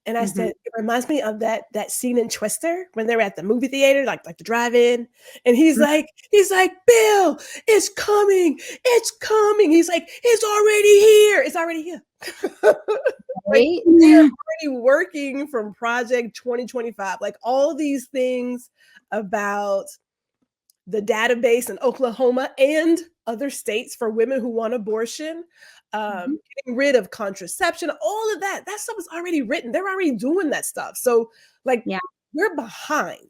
And I said, it reminds me of that scene in Twister when they're at the movie theater, like the drive-in. And he's like, Bill, it's coming. It's coming. He's like, it's already here. It's already here. Like, they're already working from Project 2025. Like all these things about the database in Oklahoma and other states for women who want abortion, getting rid of contraception, all of that stuff is already written. They're already doing that stuff. So like, we're behind.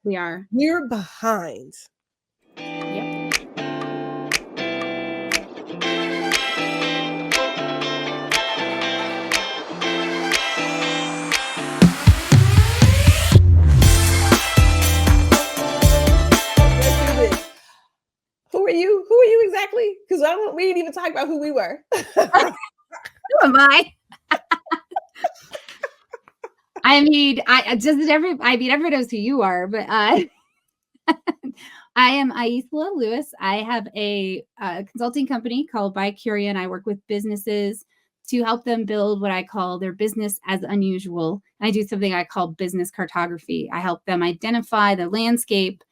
We are. We're behind. Yep. Who are you? Who are you exactly? Because we didn't even talk about who we were. Who am I? I mean, everyone knows who you are, but I am Aicila Lewis. I have a consulting company called BiCurean. I work with businesses to help them build what I call their business as unusual. I do something I call business cartography. I help them identify the landscape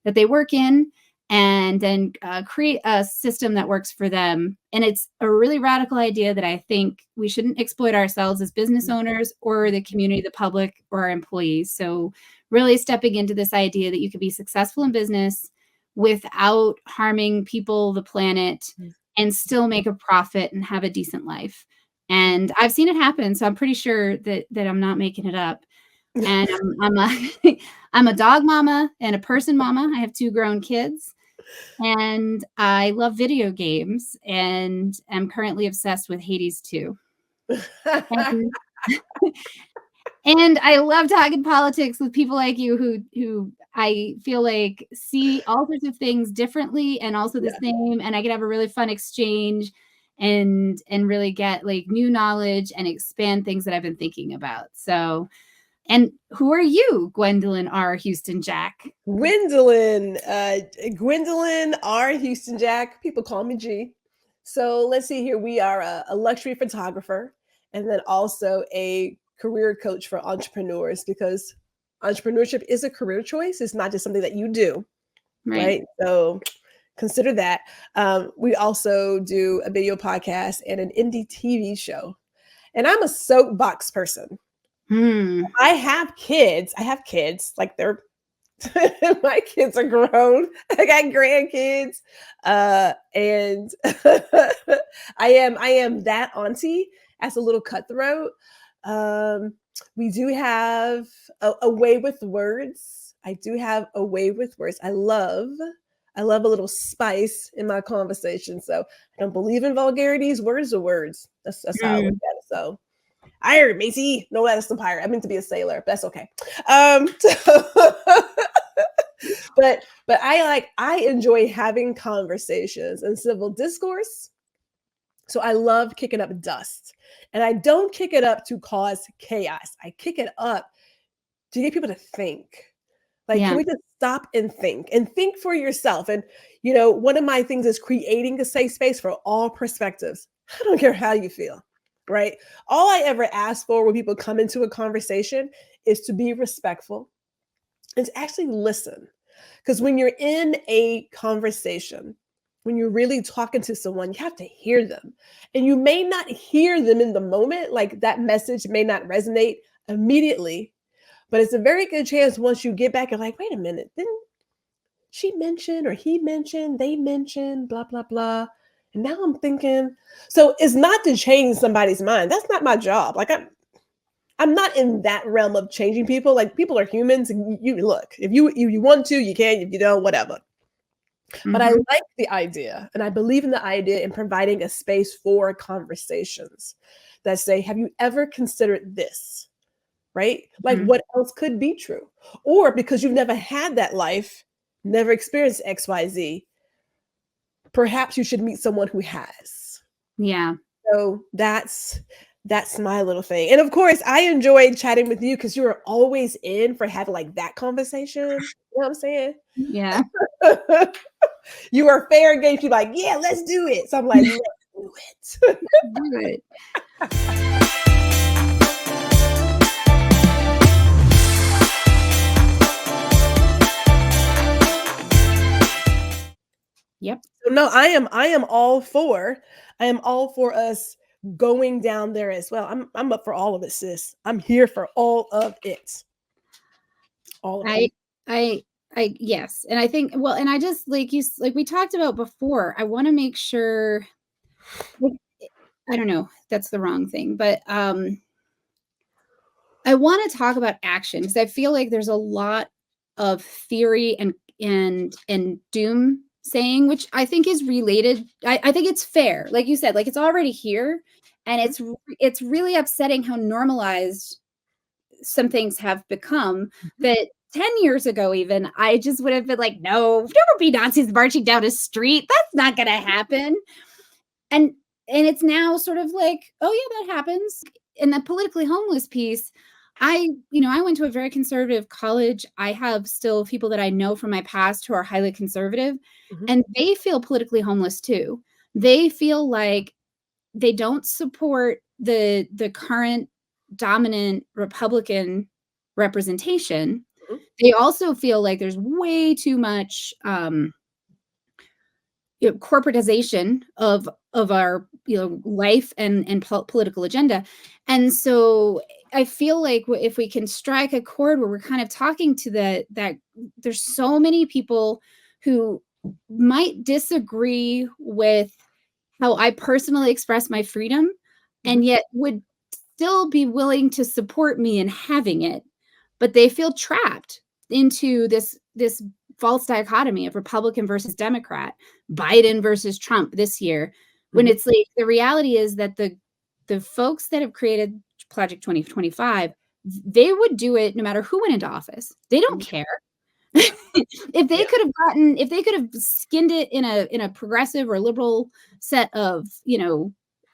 that they work in and then create a system that works for them. And it's a really radical idea that I think we shouldn't exploit ourselves as business owners or the community, the public, or our employees. So really stepping into this idea that you could be successful in business without harming people, the planet, and still make a profit and have a decent life. And I've seen it happen. So I'm pretty sure that I'm not making it up. And I'm a dog mama and a person mama. I have 2 grown kids. And I love video games and am currently obsessed with Hades 2. And I love talking politics with people like you who I feel like see all sorts of things differently and also the same. And I can have a really fun exchange and really get like new knowledge and expand things that I've been thinking about. So, and who are you, Gwendolyn R. Houston Jack? Gwendolyn R. Houston Jack. People call me G. So let's see here. We are a luxury photographer and then also a career coach for entrepreneurs, because entrepreneurship is a career choice. It's not just something that you do, right? So consider that. We also do a video podcast and an indie TV show. And I'm a soapbox person. I have kids. Like they're my kids are grown. I got grandkids. And I am that auntie as a little cutthroat. We do have a way with words. I do have a way with words. I love a little spice in my conversation. So I don't believe in vulgarities. Words are words. That's how I look at it. So I heard Macy. No, that's a pirate. I meant to be a sailor. But that's okay. But I enjoy having conversations and civil discourse. So I love kicking up dust. And I don't kick it up to cause chaos. I kick it up to get people to think. Like, can we just stop and think for yourself? And, you know, one of my things is creating a safe space for all perspectives. I don't care how you feel, right? All I ever ask for when people come into a conversation is to be respectful and to actually listen. Because when you're in a conversation, when you're really talking to someone, you have to hear them. And you may not hear them in the moment, like that message may not resonate immediately, but it's a very good chance once you get back and like, wait a minute, didn't she mention or he mentioned, they mentioned, blah, blah, blah. And now I'm thinking, so it's not to change somebody's mind. That's not my job. Like I'm not in that realm of changing people. Like people are humans. And you look, if you want to, you can, if you don't, whatever. But I like the idea and I believe in the idea in providing a space for conversations that say, have you ever considered this? Right? Like what else could be true? Or because you've never had that life, never experienced XYZ, perhaps you should meet someone who has. Yeah. So that's my little thing. And of course, I enjoyed chatting with you because you were always in for having like that conversation. You know what I'm saying? Yeah. You were fair game. You're like, yeah, let's do it. So I'm like, let's do it. Do it. No, I am all for us going down there as well. I'm up for all of it, sis. I'm here for all of it. All of it. I I yes, and I think well, and I just like we talked about before, I want to make sure like, I don't know, that's the wrong thing, but I want to talk about action because I feel like there's a lot of theory and doom saying, which I think is related. I think it's fair, like you said, like it's already here, and it's really upsetting how normalized some things have become Mhm. that 10 years ago even I just would have been like, no, there will be Nazis marching down a street. That's not gonna happen. And it's now sort of like, oh yeah, that happens. In the politically homeless piece, I went to a very conservative college. I have still people that I know from my past who are highly conservative, Mhm. and they feel politically homeless too. They feel like they don't support the current dominant Republican representation. Mhm. They also feel like there's way too much corporatization of our life and political agenda, and so I feel like if we can strike a chord where we're kind of talking to that there's so many people who might disagree with how I personally express my freedom Mhm. and yet would still be willing to support me in having it, but they feel trapped into this false dichotomy of Republican versus Democrat, Biden versus Trump this year, when Mhm. it's like the reality is that the folks that have created Project 2025, they would do it no matter who went into office. They don't Mhm. care. Yeah. If they Yeah. could have if they could have skinned it in a progressive or liberal set of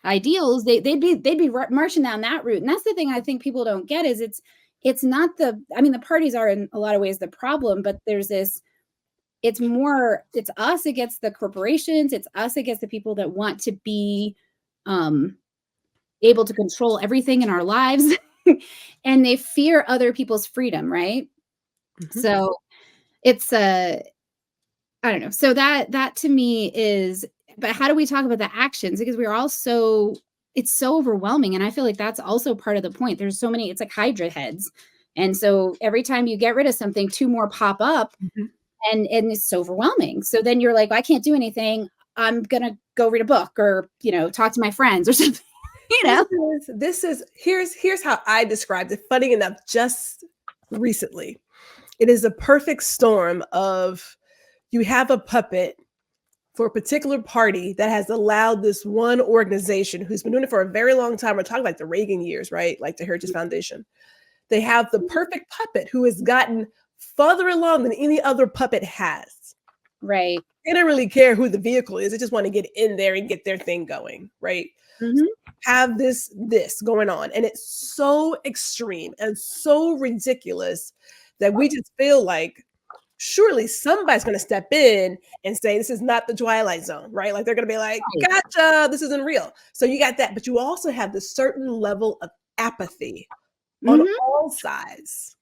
ideals, they'd be marching down that route. And that's the thing I think people don't get is it's not the I mean the parties are in a lot of ways the problem, but there's this it's us against the corporations, it's us against the people that want to be um able to control everything in our lives. And they fear other people's freedom, right? Mhm. So it's I don't know. So that to me is but how do we talk about the actions? Because we're all so it's so overwhelming. And I feel like that's also part of the point. There's so many, it's like Hydra heads. And so every time you get rid of something, two more pop up Mhm. and it's so overwhelming. So then you're like, I can't do anything. I'm gonna go read a book or talk to my friends or something, you This know? this is here's how I described it. Funny enough, just recently. It is a perfect storm of you have a puppet for a particular party that has allowed this one organization who's been doing it for a very long time. We're talking like the Reagan years, right? Like the Heritage Foundation. They have the perfect puppet who has gotten further along than any other puppet has. Right. They don't really care who the vehicle is. They just want to get in there and get their thing going, right? Hmm. Have this going on, and it's so extreme and so ridiculous that we just feel like surely somebody's going to step in and say this is not the Twilight Zone, right? Like they're going to be like, Right. gotcha, this isn't real. So you got that, but you also have this certain level of apathy on Hmm. all sides.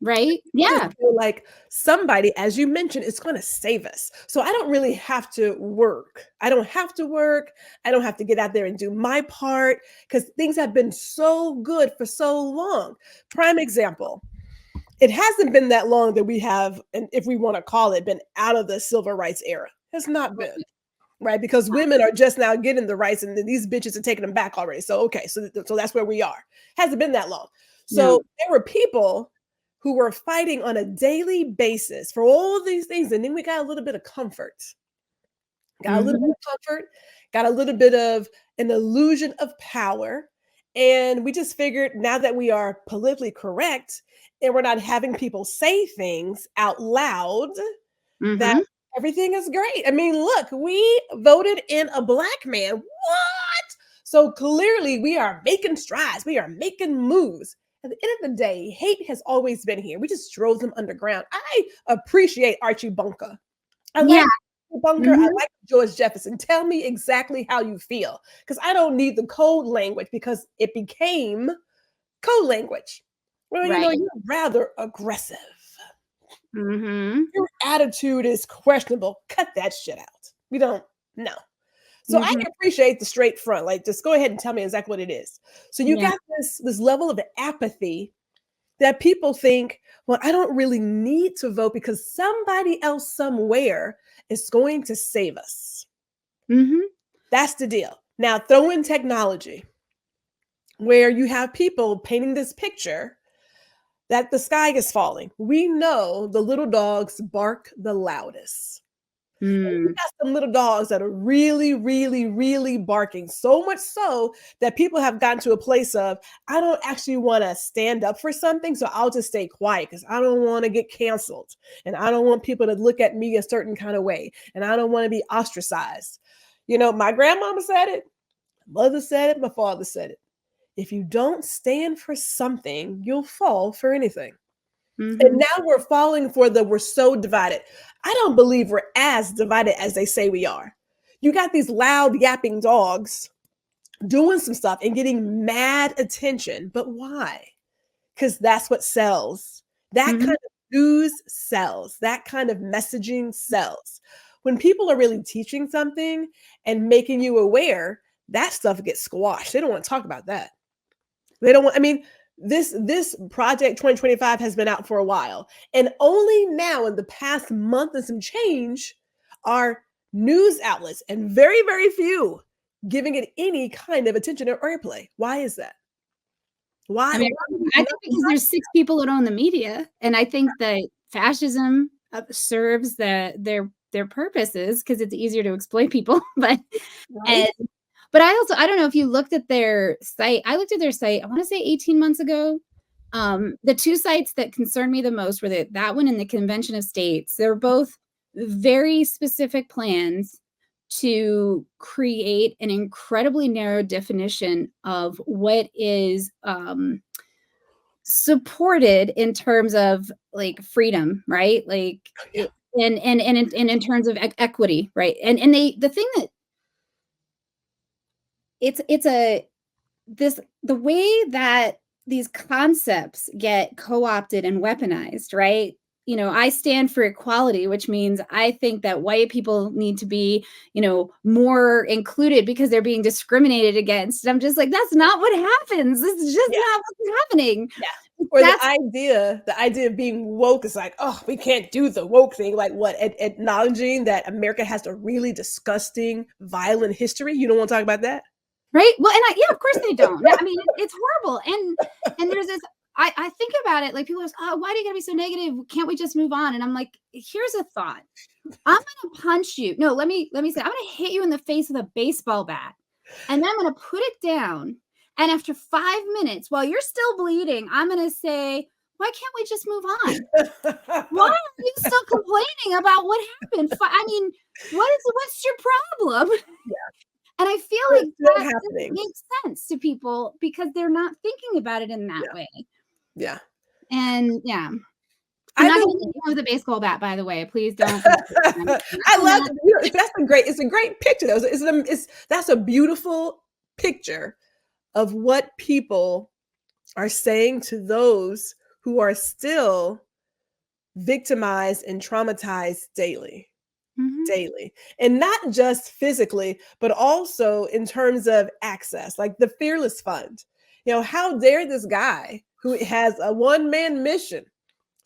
Right. You just Yeah. feel like somebody, as you mentioned, is going to save us. So I don't really have to work. I don't have to work. I don't have to get out there and do my part because things have been so good for so long. Prime example. It hasn't been that long that we have, and if we want to call it, been out of the civil rights era. Has not been, right? Because women are just now getting the rights, and then these bitches are taking them back already. So okay, so that's where we are. Hasn't been that long. No. So there were people who were fighting on a daily basis for all these things, and then we got a little bit of comfort. Got a little bit Hmm. of comfort, got a little bit of an illusion of power. And we just figured now that we are politically correct and we're not having people say things out loud, that Hmm. everything is great. I mean, look, we voted in a black man. What? So clearly we are making strides, we are making moves. At the end of the day, hate has always been here. We just drove them underground. I appreciate Archie Bunker. I Yeah. like Bunker. I Hmm. like George Jefferson. Tell me exactly how you feel, because I don't need the code language because it became code language. Well, Right. you're rather aggressive. Hmm. Your attitude is questionable. Cut that shit out. We don't know. So I Mhm. appreciate the straight front. Like, just go ahead and tell me exactly what it is. So you Yeah. got this level of apathy that people think, well, I don't really need to vote because somebody else somewhere is going to save us. Mhm. That's the deal. Now throw in technology where you have people painting this picture that the sky is falling. We know the little dogs bark the loudest. You Mm. got some little dogs that are really, really, really barking. So much so that people have gotten to a place of, I don't actually want to stand up for something. So I'll just stay quiet because I don't want to get canceled. And I don't want people to look at me a certain kind of way. And I don't want to be ostracized. My grandmama said it, my mother said it, my father said it. If you don't stand for something, you'll fall for anything. And Mhm. now we're so divided. I don't believe we're as divided as they say we are. You got these loud yapping dogs doing some stuff and getting mad attention. But why? Because that's what sells. That kind Mhm. of news sells. That kind of messaging sells. When people are really teaching something and making you aware, that stuff gets squashed. They don't want to talk about that. They don't want, I mean, this project 2025 has been out for a while. And only now in the past month and some change are news outlets and very, very few giving it any kind of attention or airplay. Why is that? I Why? mean, I think because Why? there's 6 people that own the media, and I think that fascism, serves their purposes because it's easier to exploit people, but Right? and but I don't know if you looked at their site. I looked at their site, I wanna say 18 months ago. The 2 sites that concerned me the most were that one and the Convention of States. They're both very specific plans to create an incredibly narrow definition of what is, supported in terms of, like, freedom, right? Like, Yeah. it and in terms of equity, right? And they the thing that it's a this the way that these concepts get co-opted and weaponized, right? I stand for equality, which means I think that white people need to be, more included because they're being discriminated against. I'm just like, that's not what happens. This is just Yeah. not what's happening. Yeah. Or the That's idea of being woke is like, oh, we can't do the woke thing. Like what? Acknowledging that America has a really disgusting, violent history. You don't want to talk about that? right. Well, and yeah, of course they don't. I mean, it's horrible. And there's this. I think about it like people are, oh, why do you gotta be so negative? Can't we just move on? And I'm like, here's a thought. I'm gonna punch you. No, let me say, I'm gonna hit you in the face with a baseball bat, and then I'm gonna put it down. And after 5 minutes, while you're still bleeding, I'm gonna say, why can't we just move on? Why are you still complaining about what happened? I mean, what's your problem? And I feel But like it's still that doesn't happening. make sense to people because they're not thinking about it in that Yeah. way. Yeah. And yeah, I'm I not know. gonna hit you with a baseball bat, by the way. Please don't come for me. I'm I not love gonna. that's a great, it's a great picture though. That's a beautiful picture of what people are saying to those who are still victimized and traumatized daily. Mhm. Daily. And not just physically, but also in terms of access, like the Fearless Fund. How dare this guy who has a one-man mission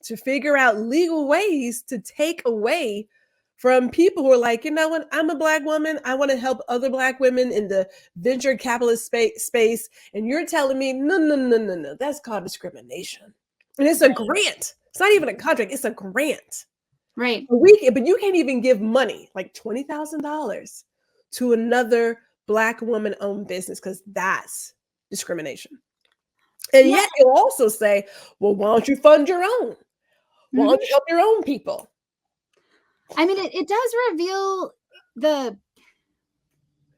to figure out legal ways to take away from people who are like, you know what, I'm a Black woman. I want to help other Black women in the venture capitalist space. And you're telling me, no, no, no, no, no, that's called discrimination. And it's a grant. It's not even a contract, it's a grant. Right. But you can't even give money, like $20,000 to another Black woman owned business because that's discrimination. And Yeah. yet you'll also say, well, why don't you fund your own? Why don't Mhm. you help your own people? I mean, it does reveal the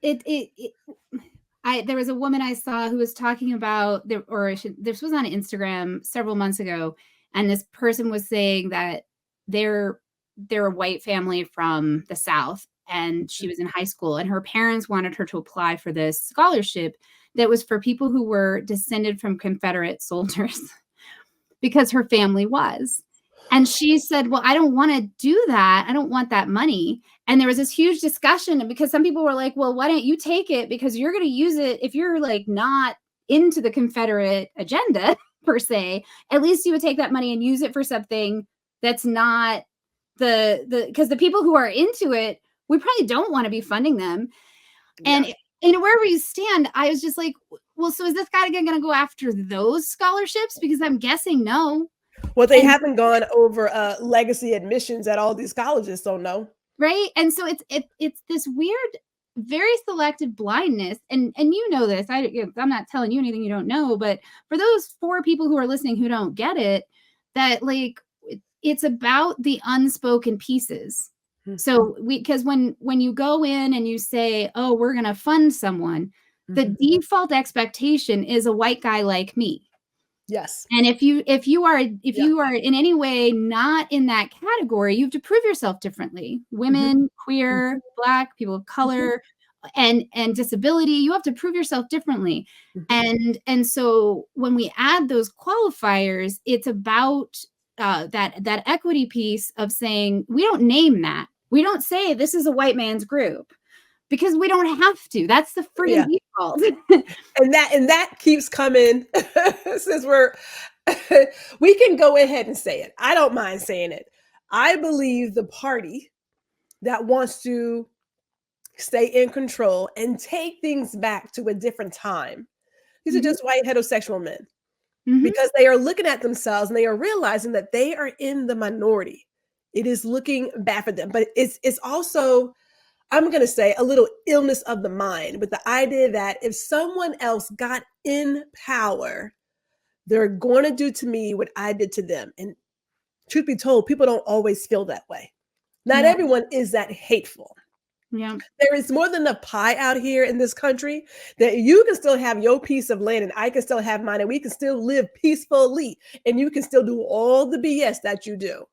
it I there was a woman I saw who was talking about this was on Instagram several months ago, and this person was saying that they're they're a white family from the South, and she was in high school, and her parents wanted her to apply for this scholarship that was for people who were descended from Confederate soldiers because her family was. And she said, "Well, I don't want to do that. I don't want that money." And there was this huge discussion because some people were like, well, why don't you take it? Because you're going to use it if you're like not into the Confederate agenda per se, at least you would take that money and use it for something that's not because the people who are into it, we probably don't want to be funding them. And wherever you stand, I was just like, well, so is this guy going to go after those scholarships? Because I'm guessing no. Well, they haven't gone over legacy admissions at all these colleges, so no. Right. And so it's this weird, very selective blindness. And you know this, I'm not telling you anything you don't know, but for those 4 people who are listening who don't get it, that like it's about the unspoken pieces. So because when you go in and you say, oh, we're going to fund someone, the default expectation is a white guy like me. Yes. And if you are in any way not in that category, you have to prove yourself differently. Women, queer, Black, people of color, and disability, you have to prove yourself differently. And so when we add those qualifiers, it's about that equity piece of saying, we don't name that. We don't say this is a white man's group because we don't have to. That's the freaking default. and that keeps coming since we can go ahead and say it. I don't mind saying it. I believe the party that wants to stay in control and take things back to a different time, these are just white heterosexual men. Because they are looking at themselves and they are realizing that they are in the minority. It is looking bad for them, but it's also, I'm going to say, a little illness of the mind with the idea that if someone else got in power, they're going to do to me what I did to them. And truth be told, people don't always feel that way. Not everyone is that hateful. Yeah. There is more than enough pie out here in this country that you can still have your piece of land and I can still have mine and we can still live peacefully and you can still do all the BS that you do.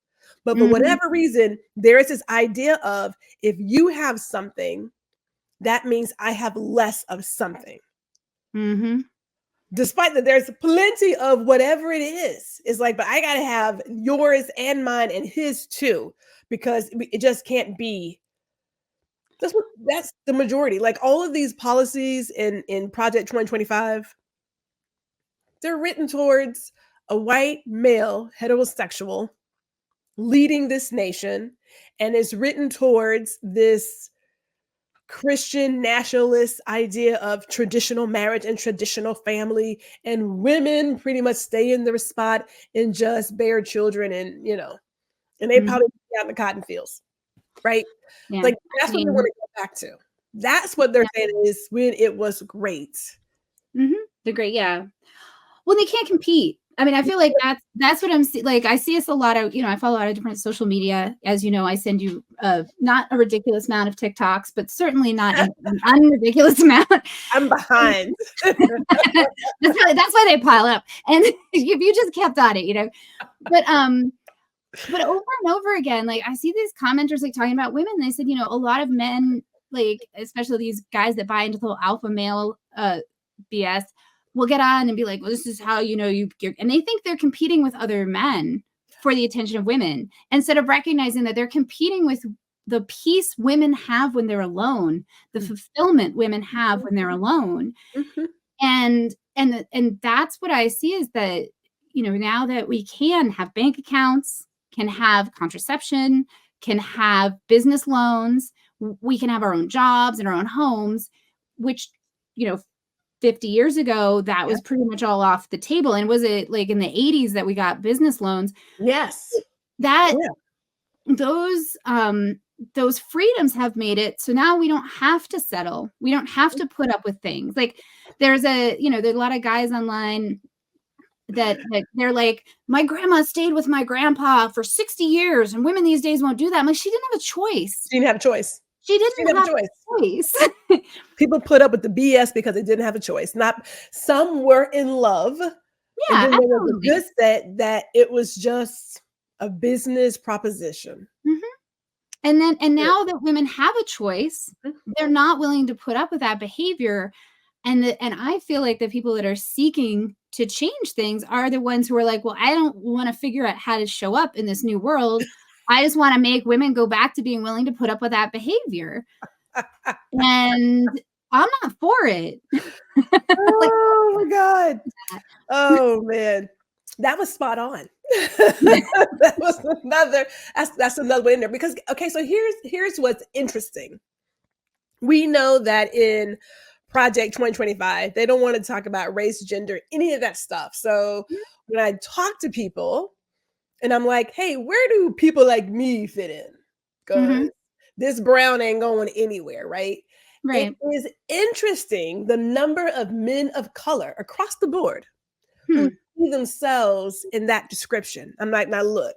But for whatever reason, there is this idea of if you have something, that means I have less of something. Despite that there's plenty of whatever it is. It's like, but I got to have yours and mine and his too, because it just can't be. That's the majority. Like all of these policies in Project 2025, they're written towards a white male heterosexual leading this nation, and it's written towards this Christian nationalist idea of traditional marriage and traditional family, and women pretty much stay in their spot and just bear children and and they probably be out in the cotton fields. Right? Yeah. Like that's what they want to go back to. That's what they're saying is when it was great. The great, yeah. Well, they can't compete. I mean, I feel like that's what I'm seeing. Like I see us a lot of, I follow a lot of different social media. As you know, I send you not a ridiculous amount of TikToks, but certainly not an unridiculous amount. I'm behind. That's why they pile up. And if you just kept on it, But over and over again, like I see these commenters like talking about women. They said, a lot of men, like especially these guys that buy into the whole alpha male BS, will get on and be like, well, this is how you're, and they think they're competing with other men for the attention of women instead of recognizing that they're competing with the peace women have when they're alone, the fulfillment women have when they're alone. And that's what I see is that, now that we can have bank accounts, can have contraception, can have business loans, we can have our own jobs and our own homes, which, 50 years ago, that was pretty much all off the table. And was it like in the 80s that we got business loans? Yes. Those freedoms have made it so now we don't have to settle. We don't have to put up with things. Like there's a lot of guys online that they're like, my grandma stayed with my grandpa for 60 years and women these days won't do that. I'm like, she didn't have a choice. She didn't have a choice. She didn't have a choice. People put up with the BS because they didn't have a choice. Not some were in love. Yeah, and then there was a good set that it was just a business proposition. And now that women have a choice, they're not willing to put up with that behavior. And I feel like the people that are seeking to change things are the ones who are like, well, I don't want to figure out how to show up in this new world. I just want to make women go back to being willing to put up with that behavior. And I'm not for it. Like, oh my God. Oh man. That was spot on. That was that's another way in there. Because okay, so here's what's interesting. We know that in Project 2025, they don't want to talk about race, gender, any of that stuff. So when I talk to people and I'm like, hey, where do people like me fit in? Because this brown ain't going anywhere, right? It right. is interesting the number of men of color across the board who see themselves in that description. I'm like, now look,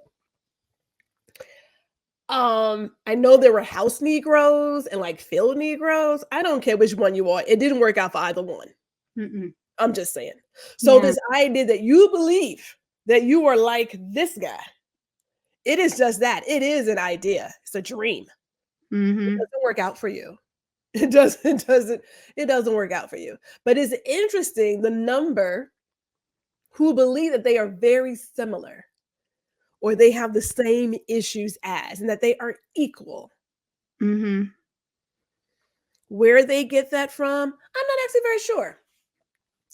I know there were house Negroes and like field Negroes. I don't care which one you are. It didn't work out for either one. I'm just saying. So this idea that you believe that you are like this guy, it is just that. It is an idea. It's a dream. It doesn't work out for you. It doesn't work out for you. But it's interesting the number who believe that they are very similar or they have the same issues as, and that they are equal. Where they get that from, I'm not actually very sure.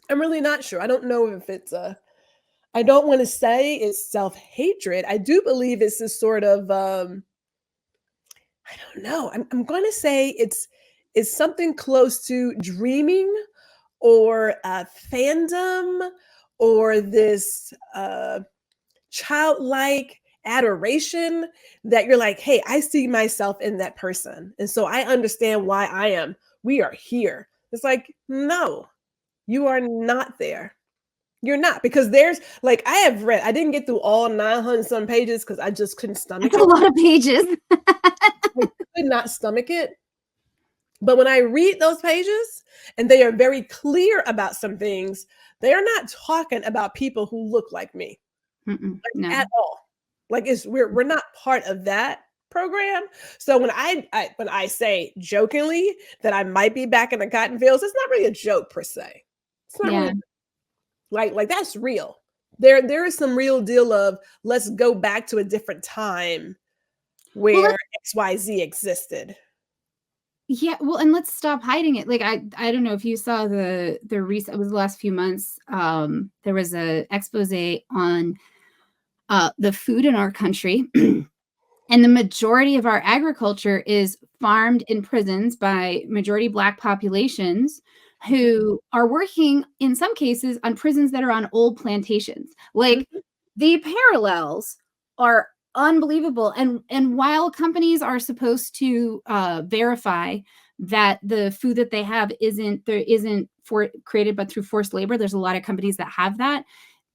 I'm really not sure. I don't know if it's I don't want to say it's self-hatred. I do believe it's this sort of I don't know. I'm going to say it's something close to dreaming or fandom or this childlike adoration that you're like, hey, I see myself in that person. And so I understand why we are here. It's like, no, you are not there. You're not, because there's like, I didn't get through all 900 some pages because I just couldn't stomach it. A lot of pages. I could not stomach it. But when I read those pages and they are very clear about some things, they're not talking about people who look like me at all. Like we're not part of that program. So when I say jokingly that I might be back in the cotton fields, it's not really a joke per se. It's not really like that's real. There is some real deal of let's go back to a different time where XYZ existed. Yeah, well, and let's stop hiding it. Like I don't know if you saw the recent, it was the last few months. There was a expose on the food in our country. And the majority of our agriculture is farmed in prisons by majority Black populations who are working in some cases on prisons that are on old plantations. Like the parallels are unbelievable. And while companies are supposed to verify that the food that they have isn't created but through forced labor, there's a lot of companies that have that.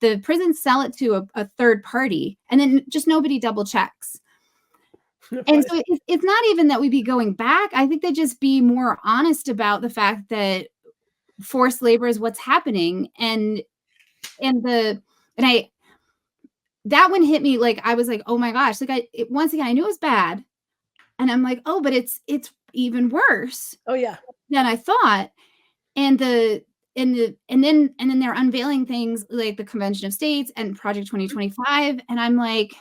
The prisons sell it to a third party, and then just nobody double checks. And so it's not even that we be going back. I think they just be more honest about the fact that forced labor is what's happening. And that one hit me. Like, I was like, oh my gosh, like once again, I knew it was bad. And I'm like, oh, but it's even worse. Oh yeah. Than I thought. And then they're unveiling things like the Convention of States and Project 2025. And I'm like,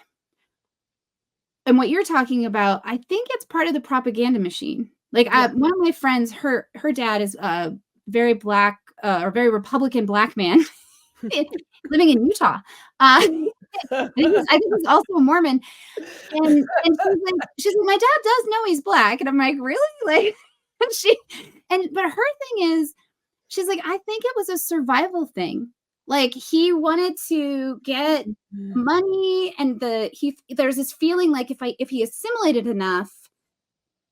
and what you're talking about, I think it's part of the propaganda machine. Like one of my friends, her dad is a very Black or very Republican Black man living in Utah. I think he's also a Mormon. And she's like, my dad does know he's Black. And I'm like, really? Like, but her thing is, she's like, I think it was a survival thing. Like, he wanted to get money, and there's this feeling like if he assimilated enough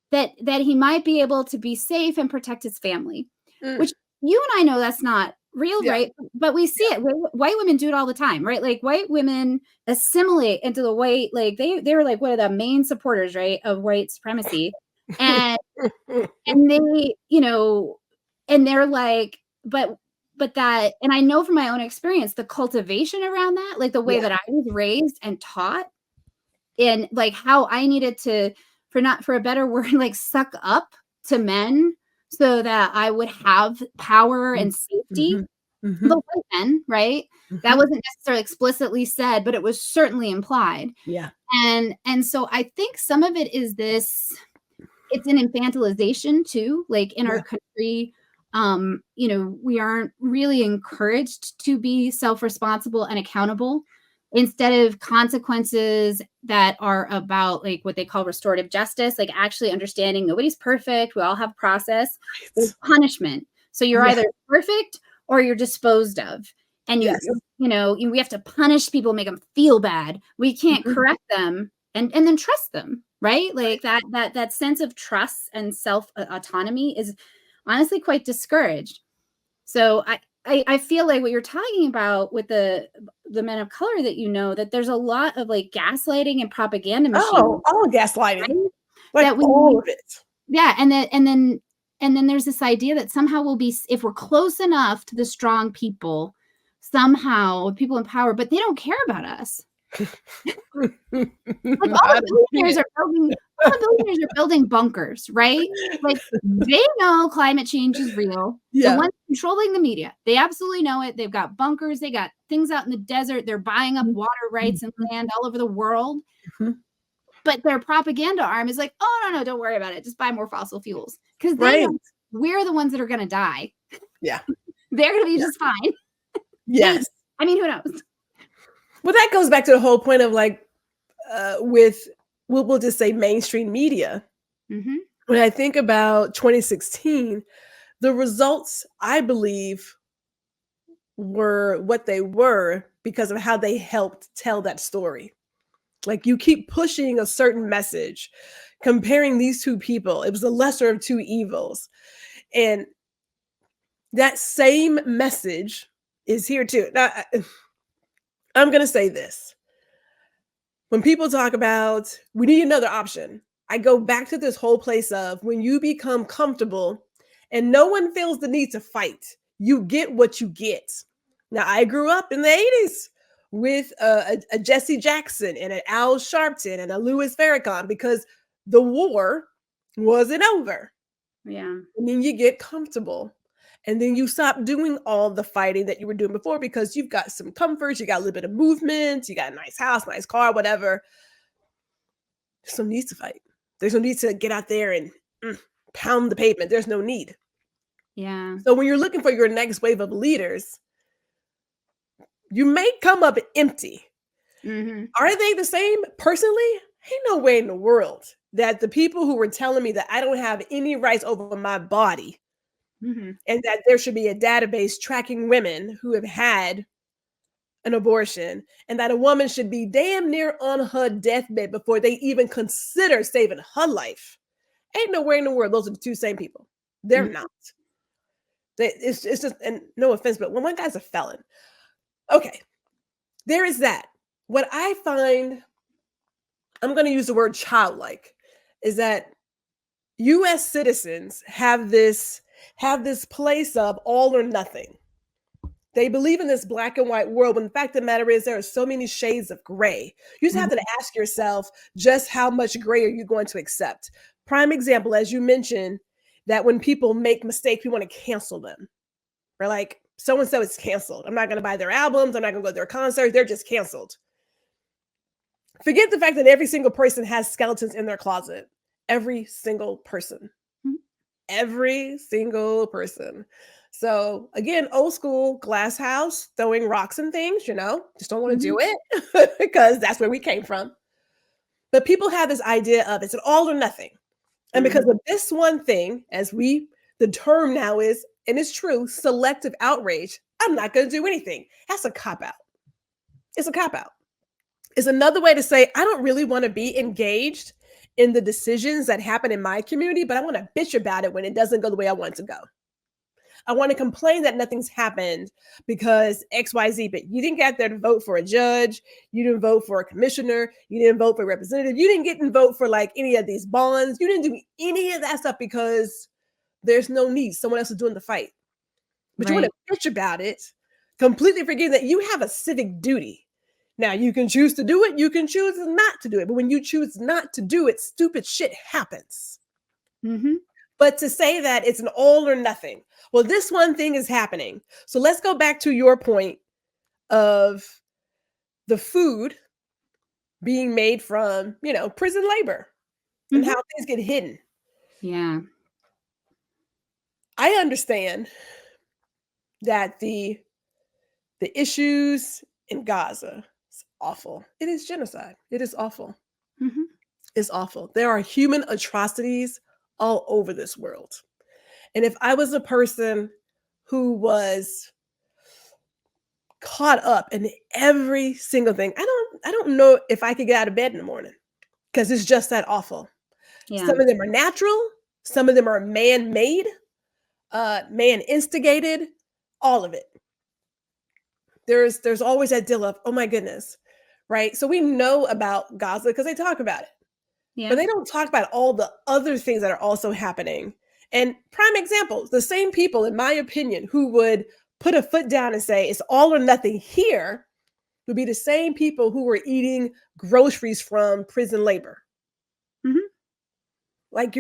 that he might be able to be safe and protect his family, which you and I know that's not real, right? But we see it. White women do it all the time, right? Like, white women assimilate into the white, like they were like one of the main supporters, right, of white supremacy, and they, and they're like, but that, and I know from my own experience, the cultivation around that, like the way that I was raised and taught, and like how I needed to, for a better word, like suck up to men so that I would have power and safety. the white men, right? That wasn't necessarily explicitly said, but it was certainly implied. Yeah. And so I think some of it is this, it's an infantilization too, like in our country. We aren't really encouraged to be self-responsible and accountable. Instead of consequences that are about like what they call restorative justice, like actually understanding nobody's perfect, we all have process, there's punishment. So you're either perfect or you're disposed of. And we have to punish people, make them feel bad. We can't correct them and then trust them, right? Like that sense of trust and self autonomy is honestly quite discouraged. So I feel like what you're talking about with the men of color that that there's a lot of like gaslighting and propaganda machines. Oh, all gaslighting, right? like that all of it. Yeah, and then there's this idea that somehow we'll be, if we're close enough to the strong people, somehow people in power, but they don't care about us. Like all the billionaires are building bunkers, right? Like they know climate change is real. The ones controlling the media, they absolutely know it. They've got bunkers, they got things out in the desert, they're buying up water rights and land all over the world. But their propaganda arm is like, oh no, don't worry about it. Just buy more fossil fuels. Because they know we're the ones that are gonna die. Yeah. They're gonna be just fine. Yes. I mean, who knows? Well, that goes back to the whole point of like we'll just say mainstream media. When I think about 2016, the results, I believe, were what they were because of how they helped tell that story. Like you keep pushing a certain message, comparing these two people. It was the lesser of two evils. And that same message is here too. Now, I'm going to say this. When people talk about, we need another option, I go back to this whole place of when you become comfortable and no one feels the need to fight, you get what you get. Now, I grew up in the 80s with a Jesse Jackson and an Al Sharpton and a Louis Farrakhan because the war wasn't over. Yeah. And then you get comfortable. And then you stop doing all the fighting that you were doing before because you've got some comforts, you got a little bit of movement, you got a nice house, nice car, whatever. There's no need to fight. There's no need to get out there and pound the pavement. There's no need. Yeah. So when you're looking for your next wave of leaders, you may come up empty. Are they the same personally? Ain't no way in the world that the people who were telling me that I don't have any rights over my body and that there should be a database tracking women who have had an abortion and that a woman should be damn near on her deathbed before they even consider saving her life. Ain't nowhere in the world those are the two same people. They're not. It's just, and no offense, but when one guy's a felon, okay, there is that. What I find, I'm going to use the word childlike, is that U.S. citizens have this place of all or nothing. They believe in this black and white world, when the fact of the matter is there are so many shades of gray. You just have to ask yourself just how much gray are you going to accept? Prime example, as you mentioned, that when people make mistakes, we want to cancel them. We're like, so-and-so is canceled. I'm not going to buy their albums. I'm not going to go to their concerts. They're just canceled. Forget the fact that every single person has skeletons in their closet. Every single person. Every single person. So again, old school glass house, throwing rocks and things, just don't want to do it because that's where we came from. But people have this idea of it's an all or nothing. And because of this one thing, the term now is, and it's true, selective outrage, I'm not going to do anything. That's a cop-out. It's a cop-out. It's another way to say, I don't really want to be engaged in the decisions that happen in my community, but I want to bitch about it when it doesn't go the way I want it to go. I want to complain that nothing's happened because XYZ, but you didn't get there to vote for a judge. You didn't vote for a commissioner. You didn't vote for a representative. You didn't get and vote for like any of these bonds. You didn't do any of that stuff because there's no need. Someone else is doing the fight. But you want to bitch about it, completely forgetting that you have a civic duty. Now, you can choose to do it. You can choose not to do it. But when you choose not to do it, stupid shit happens. But to say that it's an all or nothing, well, this one thing is happening. So let's go back to your point of the food being made from, prison labor and how things get hidden. Yeah. I understand that the issues in Gaza is awful. It is genocide. It is awful. Mhm. It's awful. There are human atrocities all over this world. And if I was a person who was caught up in every single thing, I don't know if I could get out of bed in the morning because it's just that awful. Yeah. Some of them are natural, some of them are man-made, man instigated, all of it. There's always that deal of, oh my goodness, right? So we know about Gaza because they talk about it, Yeah. but they don't talk about all the other things that are also happening. And prime examples, the same people, in my opinion, who would put a foot down and say it's all or nothing here would be the same people who were eating groceries from prison labor. Mhm. Like,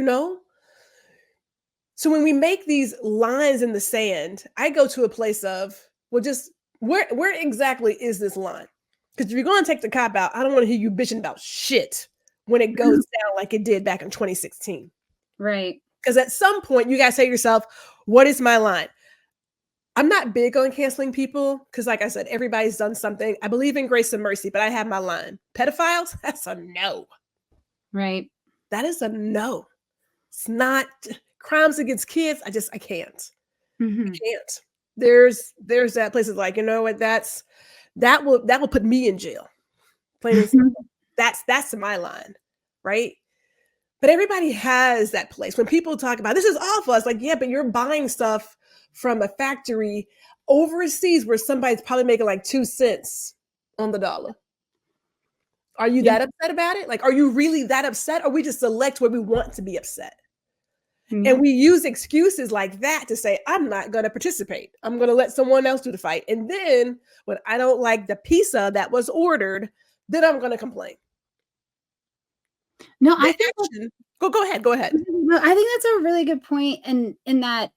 so when we make these lines in the sand, I go to a place of, well, just where exactly is this line? Because if you're going to take the cop out, I don't want to hear you bitching about shit when it goes down like it did back in 2016. Right. Because at some point, you got to say to yourself, what is my line? I'm not big on canceling people because, like I said, everybody's done something. I believe in grace and mercy, but I have my line. Pedophiles, that's a no. Right. That is a no. It's not crimes against kids. I can't. I Mhm. can't. There's that places like, you know what, that will put me in jail. Plain and simple. That's my line, right? But everybody has that place. When people talk about this is awful, it's like, yeah, but you're buying stuff from a factory overseas where somebody's probably making like 2 cents on the dollar. Are you Yeah. that upset about it? Like, are you really that upset? Or we just select where we want to be upset? And Mhm. we use excuses like that to say, I'm not going to participate. I'm going to let someone else do the fight. And then when I don't like the pizza that was ordered, then I'm going to complain. No, The I think action, go ahead. Go ahead. no, I think that's a really good point, and in that,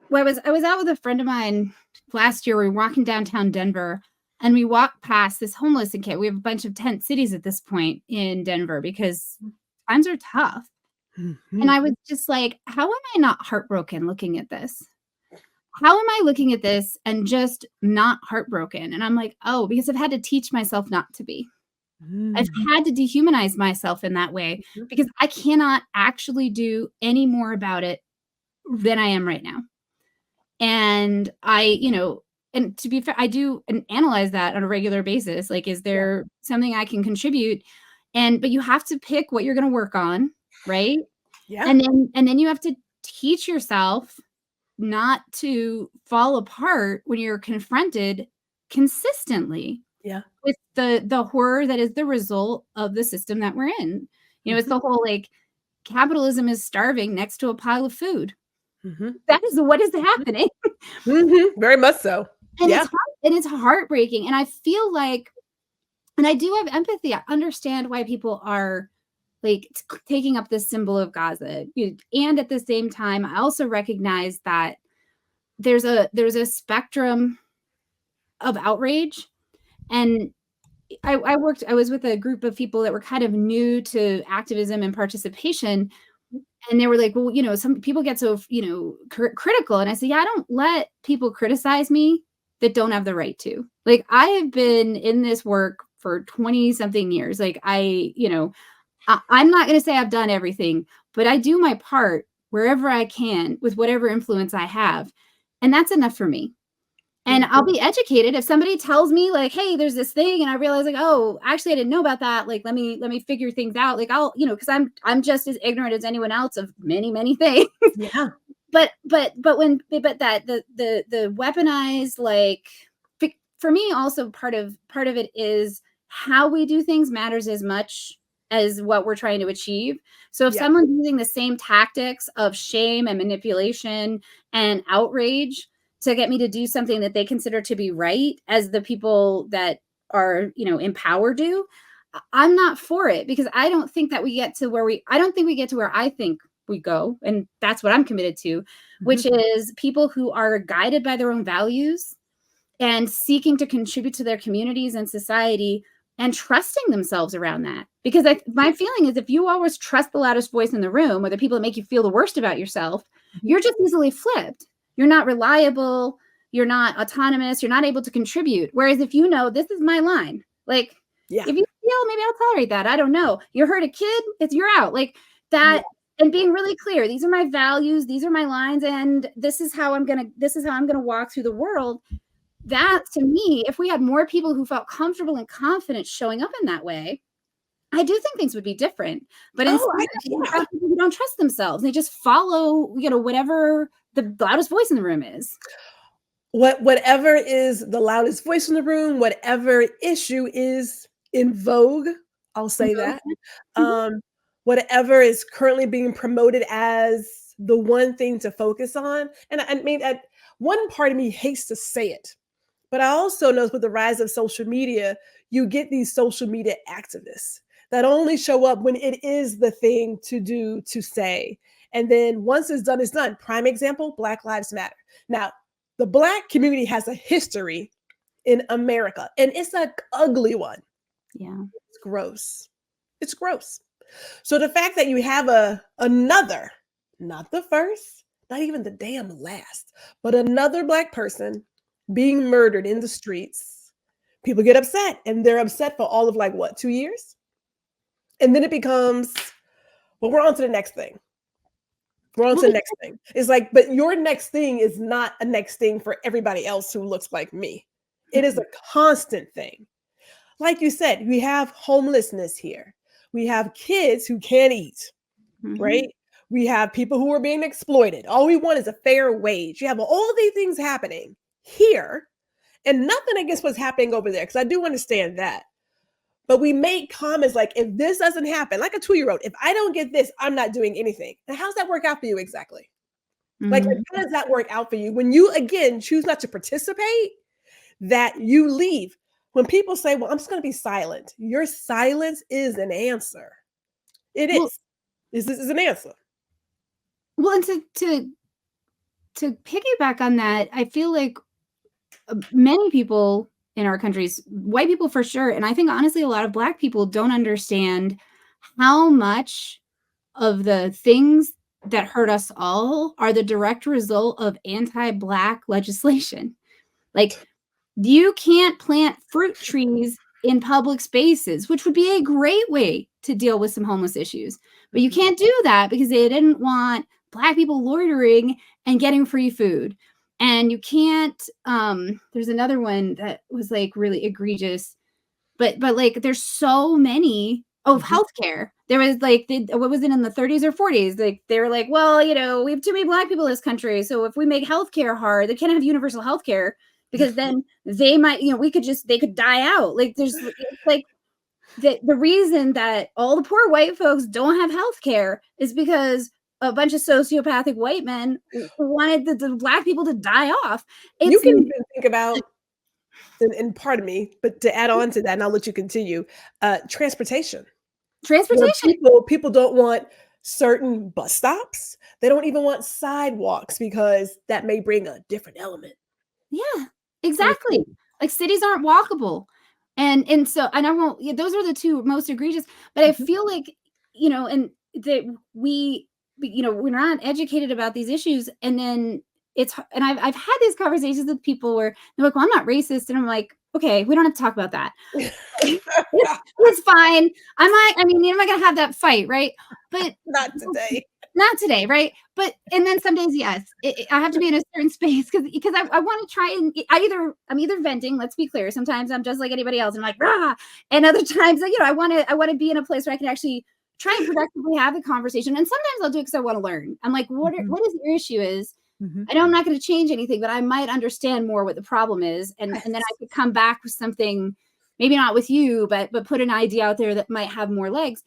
well, I was out with a friend of mine last year. We were walking downtown Denver, and we walked past this homeless encampment. We have a bunch of tent cities at this point in Denver because times are tough. And Mhm. I was just like, how am I not heartbroken looking at this? How am I looking at this and just not heartbroken? And I'm like, oh, because I've had to teach myself not to be. I've Mhm. had to dehumanize myself in that way because I cannot actually do any more about it than I am right now. And and to be fair, I do and analyze that on a regular basis. Like, is Yeah. there something I can contribute? But you have to pick what you're going to work on, right? Yeah. And then you have to teach yourself not to fall apart when you're confronted consistently Yeah. with the horror that is the result of the system that we're in. It's Mhm. the whole like capitalism is starving next to a pile of food. Mhm. That is what is happening. Mhm. Very much so. And Yeah. it's heartbreaking. And I feel like, and I do have empathy. I understand why people are like taking up this symbol of Gaza. And at the same time, I also recognize that there's a spectrum of outrage. And I was with a group of people that were kind of new to activism and participation. And they were like, well, some people get so, critical. And I said, yeah, I don't let people criticize me that don't have the right to. Like, I have been in this work for 20 something years. Like, I'm not going to say I've done everything, but I do my part wherever I can with whatever influence I have. And that's enough for me. And I'll Mhm. be educated if somebody tells me like, hey, there's this thing, and I realize like, oh, actually I didn't know about that. Like, let me figure things out. Like, I'll, because I'm just as ignorant as anyone else of many, many things. Yeah. But that the weaponized, like, for me also part of it is how we do things matters as much as what we're trying to achieve. So if Yeah. someone's using the same tactics of shame and manipulation and outrage to get me to do something that they consider to be right as the people that are, in power do, I'm not for it, because I don't think that I don't think we get to where I think we go. And that's what I'm committed to, which is people who are guided by their own values and seeking to contribute to their communities and society and trusting themselves around that. Because my feeling is if you always trust the loudest voice in the room or the people that make you feel the worst about yourself, you're just easily flipped. You're not reliable. You're not autonomous. You're not able to contribute. Whereas if you know this is my line, like if you feel maybe I'll tolerate that. I don't know. You hurt a kid, you're out like that. And being really clear, these are my values. These are my lines. And this is how I'm going to walk through the world. That to me, if we had more people who felt comfortable and confident showing up in that way, I do think things would be different. But instead, people don't trust themselves. They just follow, whatever the loudest voice in the room is. Whatever is the loudest voice in the room, whatever issue is in vogue, I'll say that. Whatever is currently being promoted as the one thing to focus on. And I mean, one part of me hates to say it, but I also know with the rise of social media, you get these social media activists that only show up when it is the thing to do, to say. And then once it's done. Prime example, Black Lives Matter. Now, the Black community has a history in America, and it's an ugly one. Yeah. It's gross. It's gross. So the fact that you have another, not the first, not even the damn last, but another Black person being murdered in the streets, people get upset, and they're upset for all of 2 years? And then it becomes, well, we're on to the next thing. We're on to the next thing. It's like, but your next thing is not a next thing for everybody else who looks like me. It is a constant thing. Like you said, we have homelessness here. We have kids who can't eat, right? We have people who are being exploited. All we want is a fair wage. You have all these things happening here, and nothing against what's happening over there, because I do understand that. But we make comments like, if this doesn't happen, like a 2-year-old, if I don't get this, I'm not doing anything. And how does that work out for you exactly? Like, how does that work out for you when you, again, choose not to participate, that you leave? When people say, well, I'm just going to be silent, your silence is an answer. It is. This is an answer. Well, and to piggyback on that, I feel like many people in our countries, white people for sure, and I think honestly a lot of Black people don't understand how much of the things that hurt us all are the direct result of anti-Black legislation. Like, you can't plant fruit trees in public spaces, which would be a great way to deal with some homeless issues. But you can't do that because they didn't want Black people loitering and getting free food. And you can't, there's another one that was like really egregious, but like there's so many of healthcare. There was like, what was it in the 30s or 40s? Like they were like, well, we have too many Black people in this country. So if we make healthcare hard, they can't have universal healthcare because then they might, they could die out. Like there's like the reason that all the poor white folks don't have healthcare is because a bunch of sociopathic white men wanted the Black people to die off. You can even think about, and pardon me, but to add on to that, and I'll let you continue, transportation. People don't want certain bus stops. They don't even want sidewalks because that may bring a different element. Yeah, exactly. Like cities aren't walkable. And so, and I won't, those are the two most egregious, but I feel like, and that we're not educated about these issues. And then and I've had these conversations with people where they're like, well, I'm not racist. And I'm like, okay, we don't have to talk about that. It's fine. I'm not going to have that fight. Right. But not today. Right. But, and then some days, yes, I have to be in a certain space because I want to try and I'm either venting, let's be clear. Sometimes I'm just like anybody else. I'm like, rah. And other times, I want to be in a place where I can actually try and productively have the conversation. And sometimes I'll do it because I want to learn. I'm like, what is your issue is? I know I'm not going to change anything, but I might understand more what the problem is. And then I could come back with something, maybe not with you, but put an idea out there that might have more legs.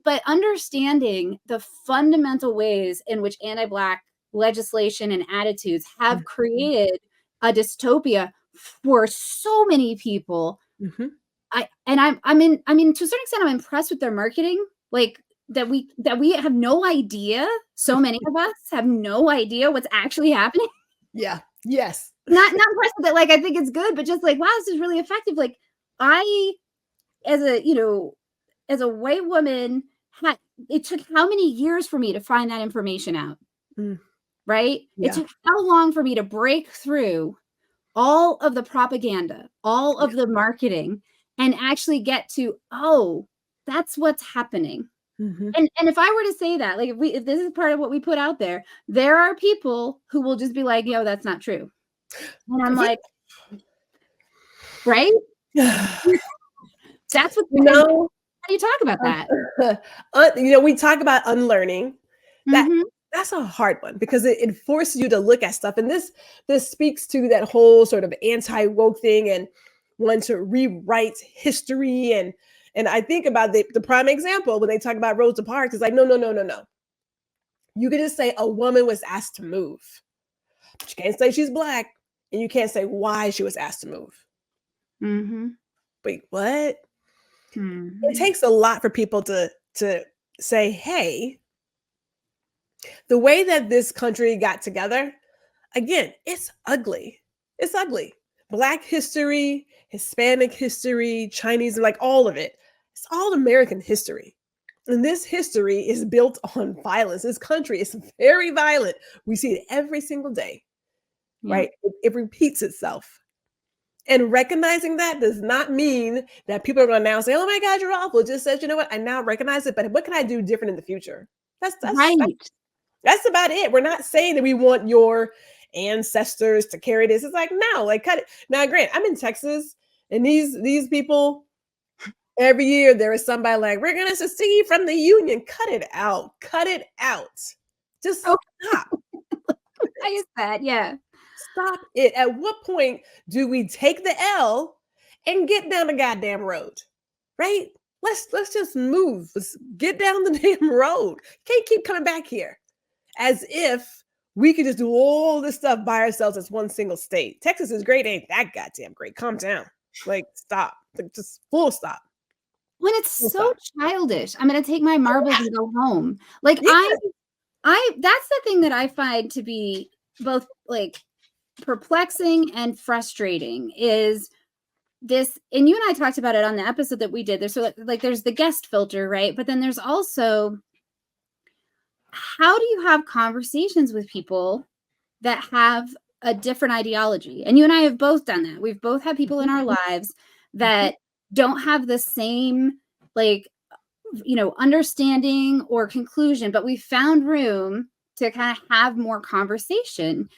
But understanding the fundamental ways in which anti-Black legislation and attitudes have created a dystopia for so many people. To a certain extent, I'm impressed with their marketing. Like we have no idea. So many of us have no idea what's actually happening. Yeah. Yes. Not impressed with it. Like, I think it's good, but just like, wow, this is really effective. Like, I, as a white woman, it took how many years for me to find that information out? Mm, Right? yeah. It took how long for me to break through all of the propaganda, all of the marketing, and actually get to, oh, that's what's happening. Mhm. And if I were to say that, like, if this is part of what we put out there are people who will just be like, yo, that's not true. And I'm like, right? That's what, No. how do you talk about that? We talk about unlearning. Mhm. That's a hard one because it forces you to look at stuff. And this speaks to that whole sort of anti-woke thing and want to rewrite history. And I think about the prime example when they talk about Rosa Parks, it's like, no. You can just say a woman was asked to move. But you can't say she's Black, and you can't say why she was asked to move. Mhm. Wait, what? Mhm. It takes a lot for people to say, hey, the way that this country got together, again, it's ugly. It's ugly. Black history, Hispanic history, Chinese, like all of it. It's all American history. And this history is built on violence. This country is very violent. We see it every single day, Yeah. right? It repeats itself. And recognizing that does not mean that people are going to now say, oh my God, you're awful. It just says, you know what? I now recognize it, but what can I do different in the future? Right. That's about it. We're not saying that we want your ancestors to carry this. It's like, no, like cut it. Now, Grant, I'm in Texas, and these people, every year there is somebody like, we're gonna secede from the union. Cut it out. Cut it out. Just Oh, stop. I use that. Yeah. Stop it. At what point do we take the L and get down the goddamn road? Right? Let's just move. Let's get down the damn road. Can't keep coming back here as if we could just do all this stuff by ourselves as one single state. Texas is great, ain't that goddamn great. Calm down. Like, stop. Like, just full stop. When it's Full so stop. childish. I'm gonna take my marbles and go home. Like, Yeah. that's the thing that I find to be both like perplexing and frustrating is this, and you and I talked about it on the episode that we did. There's so like there's the guest filter, right? But then there's also, how do you have conversations with people that have a different ideology? And you and I have both done that. We've both had people in our lives that don't have the same, like, understanding or conclusion, but we found room to kind of have more conversation.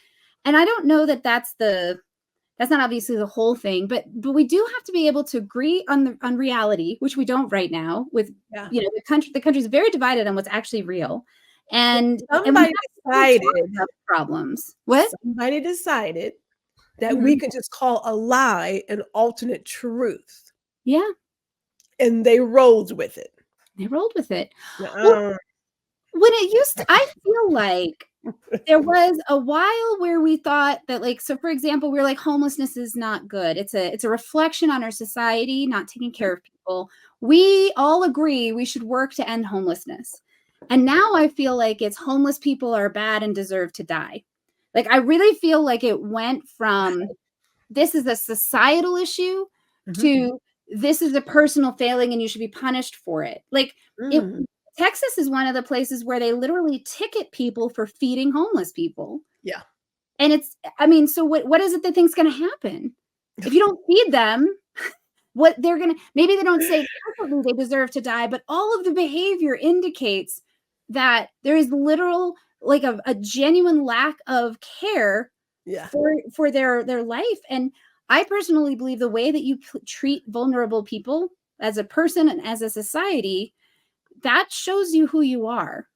And I don't know that that's not obviously the whole thing, but we do have to be able to agree on reality, which we don't right now with, Yeah. the country's very divided on what's actually real. And we Somebody have to talk decided. about problems. What? Somebody decided that Mhm. we could just call a lie an alternate truth. Yeah, And they rolled with it. they rolled with it. Uh, When it used to, I feel like there was a while where we thought that, like, so for example, we were like, homelessness is not good. It's a reflection on our society, not taking care of people. We all agree we should work to end homelessness. And now I feel like it's homeless people are bad and deserve to die. Like, I really feel like it went from this is a societal issue Mhm. to this is a personal failing and you should be punished for it. Like, Mm. Texas is one of the places where they literally ticket people for feeding homeless people. Yeah. And so what is it they think's going to happen? If you don't feed them, maybe they don't say explicitly they deserve to die, but all of the behavior indicates that there is literal, like, a genuine lack of care Yeah. for their life. And I personally believe the way that you treat vulnerable people as a person and as a society, that shows you who you are.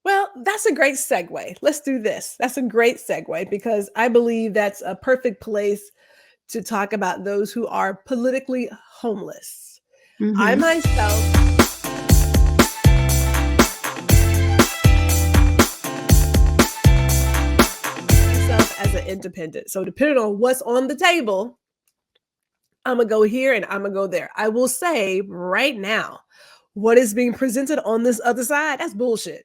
Well, that's a great segue. Let's do this. That's a great segue because I believe that's a perfect place to talk about those who are politically homeless. I Mhm. myself as an independent. So depending on what's on the table, I'm gonna go here and I'm gonna go there. I will say right now, what is being presented on this other side, that's bullshit.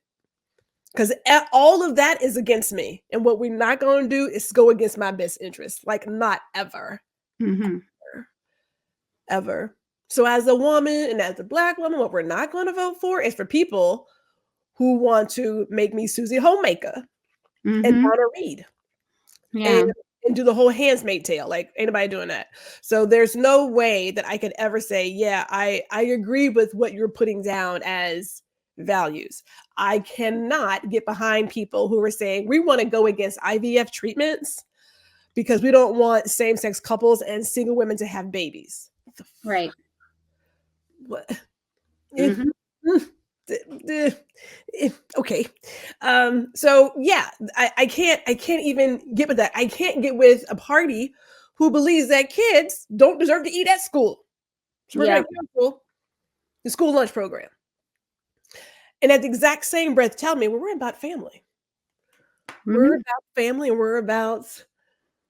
Because all of that is against me. And what we're not going to do is go against my best interest. Like, not ever. Mm-hmm. Ever. So as a woman and as a Black woman, what we're not going to vote for is for people who want to make me Susie Homemaker and Mm-hmm. Donna Reed Yeah. and do the whole Handmaid's Tale. Like, ain't nobody doing that. So there's no way that I could ever say, yeah, I agree with what you're putting down as values. I cannot get behind people who are saying we want to go against IVF treatments because we don't want same-sex couples and single women to have babies. Right. What? Mm-hmm. Okay. So yeah, I can't even get with that. I can't get with a party who believes that kids don't deserve to eat at school. So we're going to cancel the school lunch program. And at the exact same breath, tell me, well, we're about family. Mm-hmm. We're about family, and we're about,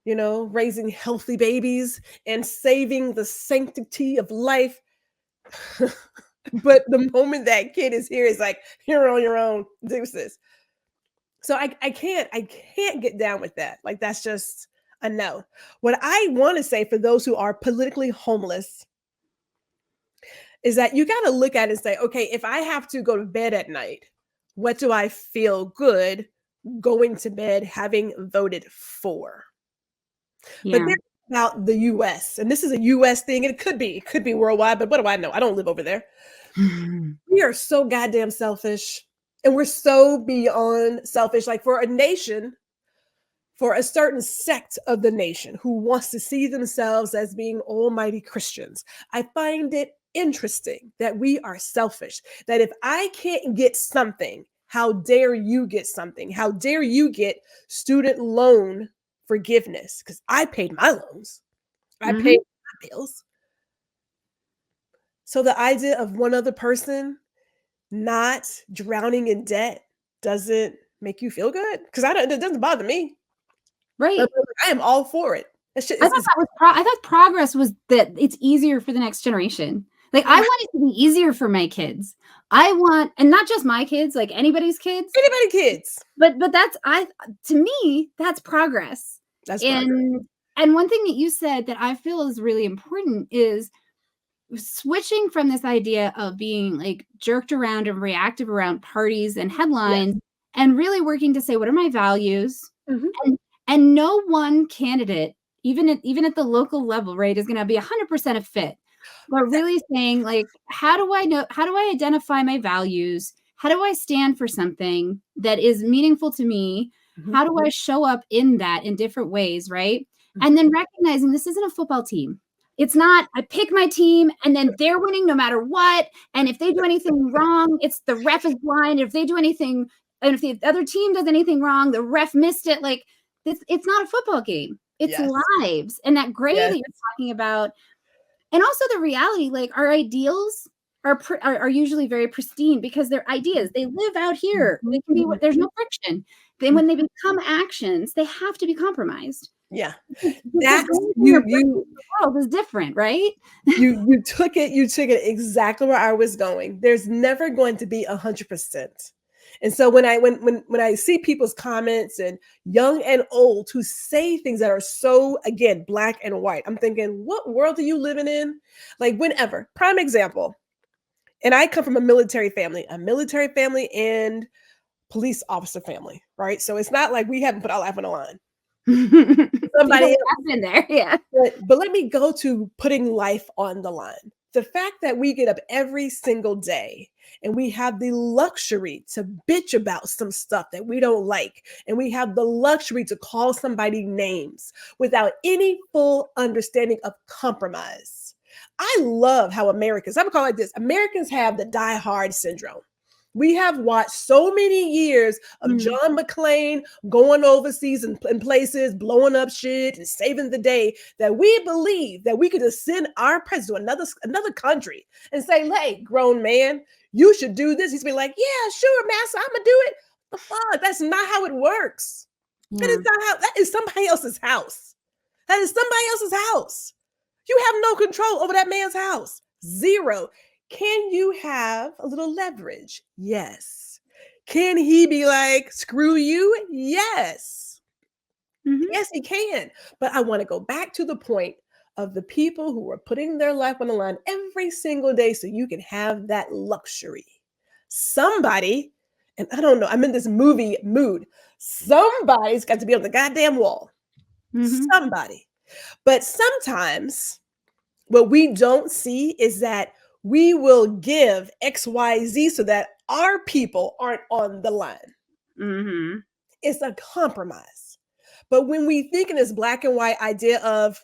raising healthy babies and saving the sanctity of life. But the moment that kid is here, it's like, you're on your own, deuces. So I can't get down with that. Like, that's just a no. What I want to say for those who are politically homeless is that you got to look at it and say, okay, if I have to go to bed at night, what do I feel good going to bed having voted for? Yeah. But there's about the US, and this is a US thing, and it could be worldwide, but what do I know? I don't live over there. We are so goddamn selfish, and we're so beyond selfish. Like, for a nation, for a certain sect of the nation who wants to see themselves as being almighty Christians, I find it interesting that we are selfish. That if I can't get something, how dare you get something? How dare you get student loan forgiveness? Because I paid my loans, I paid my bills. So the idea of one other person not drowning in debt doesn't make you feel good? Because it doesn't bother me. Right. I am all for it. That shit I thought progress was that it's easier for the next generation. Like, I want it to be easier for my kids. I want, and not just my kids, like anybody's kids. Anybody kids. But that's to me, that's progress. That's progress. And one thing that you said that I feel is really important is switching from this idea of being like jerked around and reactive around parties and headlines, and really working to say, what are my values? And no one candidate, even at the local level, right, is going to be 100% a fit. But really saying, like, how do I identify my values? How do I stand for something that is meaningful to me? How do I show up in that in different ways, right? And then recognizing this isn't a football team. It's not, I pick my team and then they're winning no matter what. And if they do anything wrong, it's the ref is blind. If they do anything, and if the other team does anything wrong, the ref missed it. Like, it's not a football game. It's lives. And that gray that you're talking about. And also the reality, like, our ideals are usually very pristine because they're ideas. They live out here. They can be, there's no friction. Then when they become actions, they have to be compromised. Yeah. That's the world is different, right? You took it exactly where I was going. There's never going to be 100%. And so when I see people's comments, and young and old, who say things that are so, again, black and white, I'm thinking, what world are you living in? Like, whenever, prime example, and I come from a military family and police officer family, right? So it's not like we haven't put our life on the line. Somebody else been there, yeah. But let me go to putting life on the line. The fact that we get up every single day and we have the luxury to bitch about some stuff that we don't like, and we have the luxury to call somebody names without any full understanding of compromise. I love how Americans, I'm gonna call it like this, Americans have the die hard syndrome. We have watched so many years of John McClane going overseas and places, blowing up shit and saving the day, that we believe that we could just send our president to another country and say, hey, grown man, you should do this. He's be like, yeah, sure, master, I'm gonna do it. The fuck? That's not how it works. That is somebody else's house. That is somebody else's house. You have no control over that man's house. Zero. Can you have a little leverage? Yes. Can he be like, screw you? Yes. Mhm. Yes, he can. But I want to go back to the point of the people who are putting their life on the line every single day so you can have that luxury. Somebody, and I don't know, I'm in this movie mood. Somebody's got to be on the goddamn wall. Mhm. Somebody. But sometimes what we don't see is that we will give XYZ so that our people aren't on the line. Mhm. It's a compromise. But when we think in this black and white idea of,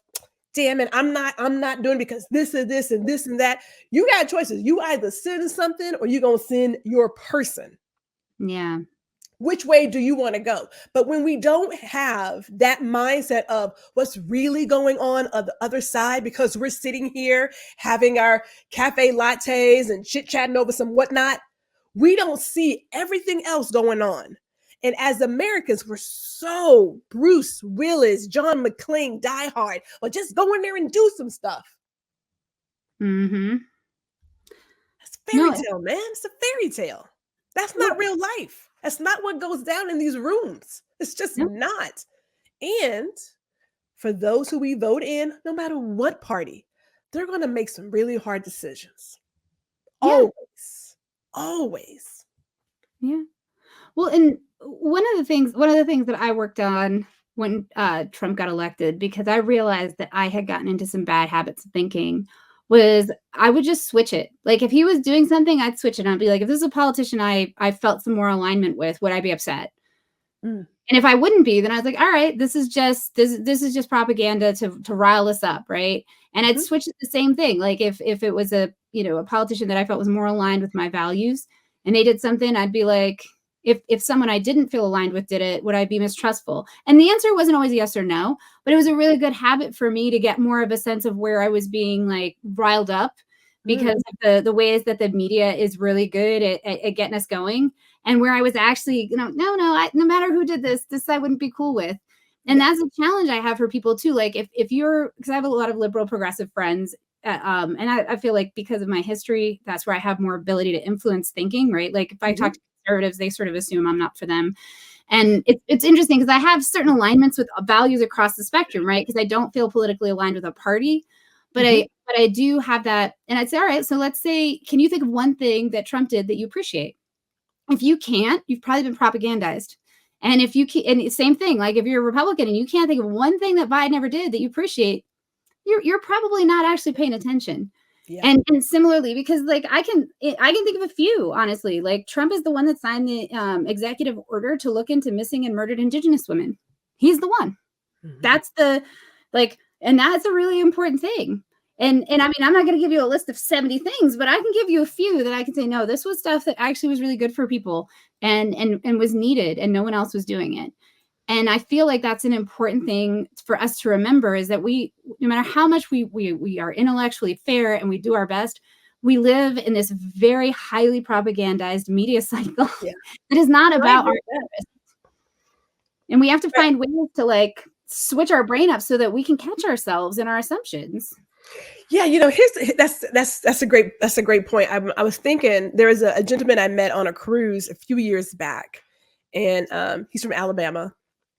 damn it, I'm not doing because this and this and this and that, you got choices. You either send something or you're gonna send your person. Yeah. Which way do you want to go? But when we don't have that mindset of what's really going on the other side, because we're sitting here having our cafe lattes and chit chatting over some whatnot, we don't see everything else going on. And as Americans, we're so Bruce Willis, John McClane, Die Hard, or just go in there and do some stuff. Mhm. It's fairy No, tale, man. It's a fairy tale. That's not well, real life. That's not what goes down in these rooms. It's just no. not. And for those who we vote in, no matter what party, they're going to make some really hard decisions. Yeah. Always. Always. Yeah. Well, and one of the things that I worked on when Trump got elected, because I realized that I had gotten into some bad habits of thinking, was I would just switch it. Like if he was doing something, I'd switch it. I'd be like, if this is a politician I felt some more alignment with, would I be upset? Mm, And if I wouldn't be, then I was like, all right, this is just propaganda to rile us up, right? And I'd mhm, switch it the same thing. Like if it was a politician that I felt was more aligned with my values and they did something, I'd be like, if someone I didn't feel aligned with did it, would I be mistrustful? And the answer wasn't always yes or no, but it was a really good habit for me to get more of a sense of where I was being like riled up mm, because of the ways that the media is really good at getting us going, and where I was actually, no matter who did this I wouldn't be cool with. And yeah. that's a challenge I have for people too. Like if you're, because I have a lot of liberal progressive friends, and I feel like because of my history, that's where I have more ability to influence thinking, right? Like if I talk Mhm, to conservatives, they sort of assume I'm not for them. And it's interesting because I have certain alignments with values across the spectrum, right? Because I don't feel politically aligned with a party, but mhm. I do have that. And I'd say, all right, so let's say, can you think of one thing that Trump did that you appreciate? If you can't, you've probably been propagandized. And if you can, and same thing, like if you're a Republican and you can't think of one thing that Biden ever did that you appreciate, you're probably not actually paying attention. Yeah. And similarly, because like I can think of a few, honestly. Like Trump is the one that signed the executive order to look into missing and murdered Indigenous women. He's the one. Mhm. That's the like, and that's a really important thing. And I mean, I'm not going to give you a list of 70 things, but I can give you a few that I can say, no, this was stuff that actually was really good for people and was needed, and no one else was doing it. And I feel like that's an important thing for us to remember, is that we, no matter how much we are intellectually fair and we do our best, we live in this very highly propagandized media cycle Yeah. that is not I about agree our with that. interests. And we have to Right. find ways to like switch our brain up so that we can catch ourselves in our assumptions. Yeah, here's that's a great point. I was thinking there was a gentleman I met on a cruise a few years back, and he's from Alabama.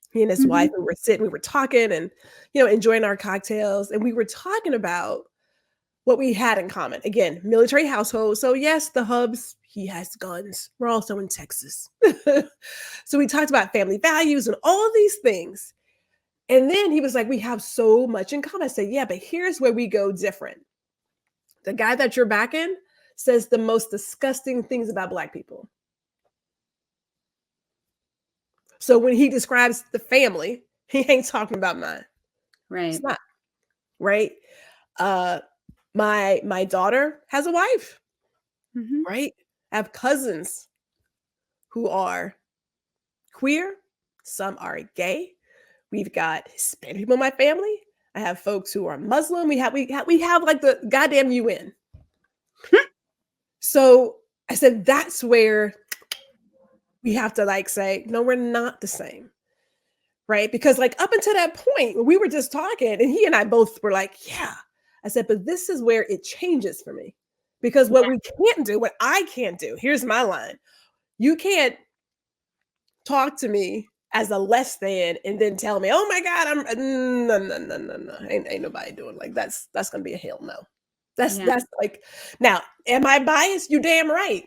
He and his wife, Mhm. we were talking and enjoying our cocktails, and we were talking about what we had in common. Again, military household. So yes, the hubs, he has guns. We're also in Texas. So we talked about family values and all of these things. And then he was like, we have so much in common. I said, yeah, but here's where we go different. The guy that you're backing says the most disgusting things about Black people. So when he describes the family, he ain't talking about mine. It's Right. not, right? Uh my daughter has a wife, Mhm. right? I have cousins who are queer, some are gay. We've got Hispanic people in my family. I have folks who are Muslim. We have like the goddamn UN. So I said that's where we have to like say, no, we're not the same. Right. Because like up until that point, we were just talking, and he and I both were like, yeah. I said, but this is where it changes for me. Because what we can't do, what I can't do, here's my line. You can't talk to me as a less than and then tell me, oh my God, I'm no. Ain't nobody doing like that's gonna be a hell no. That's like, now, am I biased? You damn right.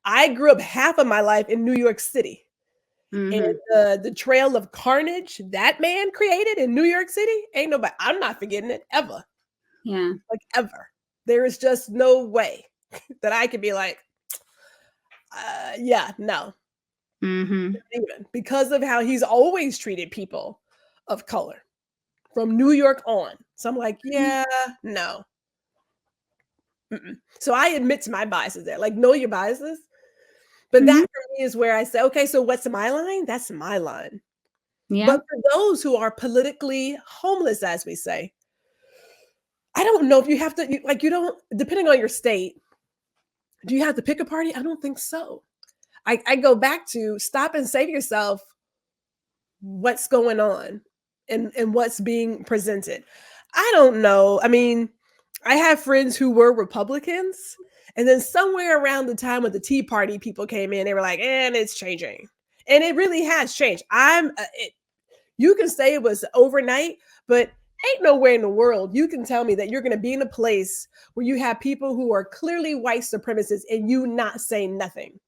I grew up half of my life in New York City. And the trail of carnage that man created in New York City, ain't nobody, I'm not forgetting it ever. Yeah. Like ever. There is just no way that I could be like, yeah, no. Even because of how he's always treated people of color from New York on. So I'm like, yeah, no. So I admit to my biases there. Like, know your biases. But that for me is where I say, okay, so what's my line? That's my line. Yeah. But for those who are politically homeless, as we say, I don't know if you have to, you don't, depending on your state, do you have to pick a party? I don't think so. I go back to stop and say to yourself, what's going on and what's being presented. I don't know. I mean, I have friends who were Republicans, and then somewhere around the time when the Tea Party people came in, they were like, and it's changing. And it really has changed. You can say it was overnight, but ain't nowhere in the world you can tell me that you're going to be in a place where you have people who are clearly white supremacists and you not say nothing.